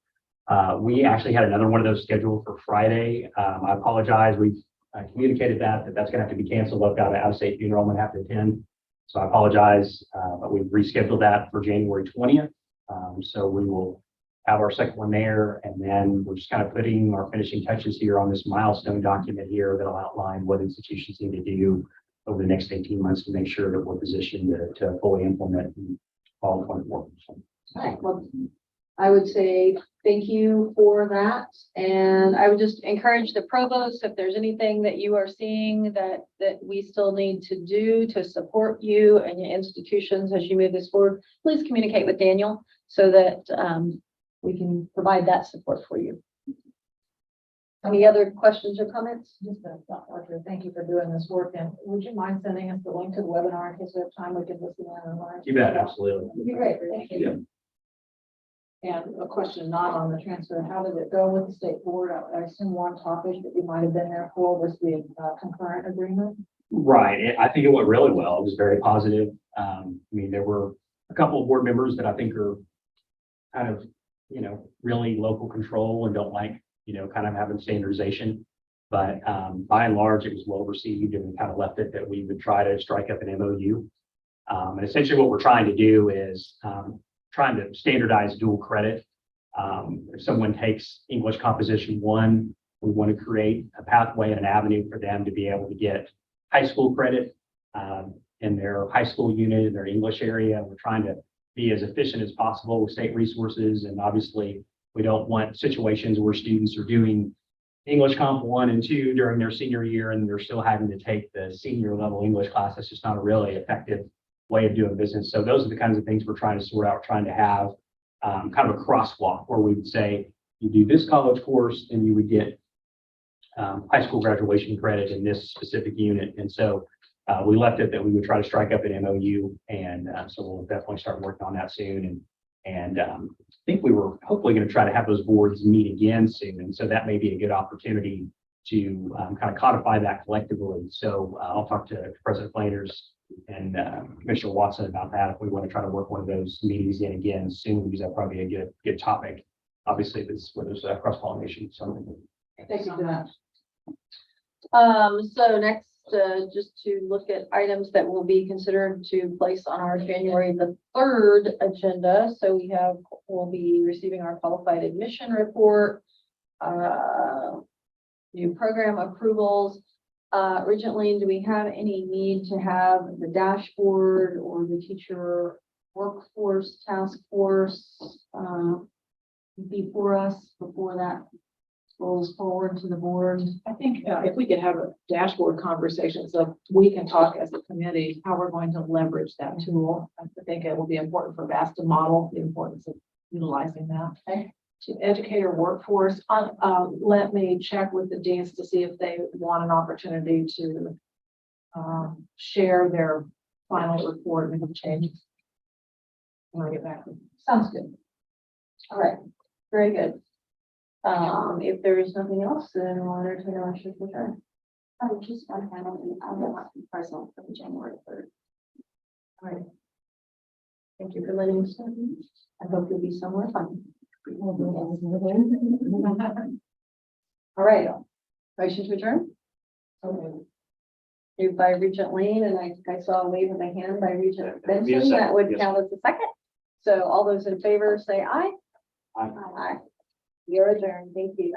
We actually had another one of those scheduled for Friday. I apologize. We've communicated that's going to have to be canceled. I've got an out-of-state funeral I'm going to have to attend. So I apologize, but we've rescheduled that for January 20th. So we will have our second one there, and then we're just kind of putting our finishing touches here on this milestone document here that'll outline what institutions need to do over the next 18 months to make sure that we're positioned to fully implement all 24. All right, well, I would say thank you for that. And I would just encourage the provost, if there's anything that you are seeing that we still need to do to support you and your institutions as you move this forward, please communicate with Daniel so that we can provide that support for you. Any other questions or comments? Just a thought, Arthur, thank you for doing this work, and would you mind sending us the link to the webinar in case we have time, we can listen in online? You bet, absolutely. That'd be great, thank you. And a question not on the transfer, how did it go with the state board? I assume one topic that you might have been there for was the concurrent agreement. Right. I think it went really well. It was very positive. I mean, there were a couple of board members that I think are kind of, really local control and don't like, kind of having standardization. But by and large, it was well received, and we kind of left it that we would try to strike up an MOU. And essentially what we're trying to do is trying to standardize dual credit. If someone takes English Composition 1, we want to create a pathway and an avenue for them to be able to get high school credit in their high school unit, in their English area. We're trying to be as efficient as possible with state resources. And obviously, we don't want situations where students are doing English Comp 1 and 2 during their senior year, and they're still having to take the senior level English class. That's just not a really effective way of doing business. So those are the kinds of things we're trying to sort out, trying to have kind of a crosswalk where we would say, you do this college course and you would get high school graduation credit in this specific unit. And so we left it that we would try to strike up an MOU. And so we'll definitely start working on that soon. And I think we were hopefully going to try to have those boards meet again soon. And so that may be a good opportunity to kind of codify that collectively. So I'll talk to President Flanders and Commissioner Watson about that if we want to try to work one of those meetings in again soon, because that'd probably be a good topic. Obviously, this where there's cross-pollination. So Thank you for that. So next, just to look at items that will be considered to place on our January the 3rd agenda. So we'll be receiving our qualified admission report, new program approvals. Regently, do we have any need to have the dashboard or the teacher workforce task force before that rolls forward to the board? I think if we could have a dashboard conversation, so we can talk as a committee, how we're going to leverage that tool. I think it will be important for VAS to model the importance of utilizing that. Okay. To educator workforce, let me check with the deans to see if they want an opportunity to share their final report and changes. When I get back. Sounds good. All right, very good. If there is nothing else, then we'll entertain a motion to adjourn. Just one final thing, I will not be present for the January 3rd. All right. Thank you for letting us know. I hope you'll be somewhere fun. All right, motion to adjourn. Moved by Regent Lane, and I think I saw a wave of the hand by Regent Benson. That would count as a second. So all those in favor say aye. Aye. Aye. You're adjourned. Thank you.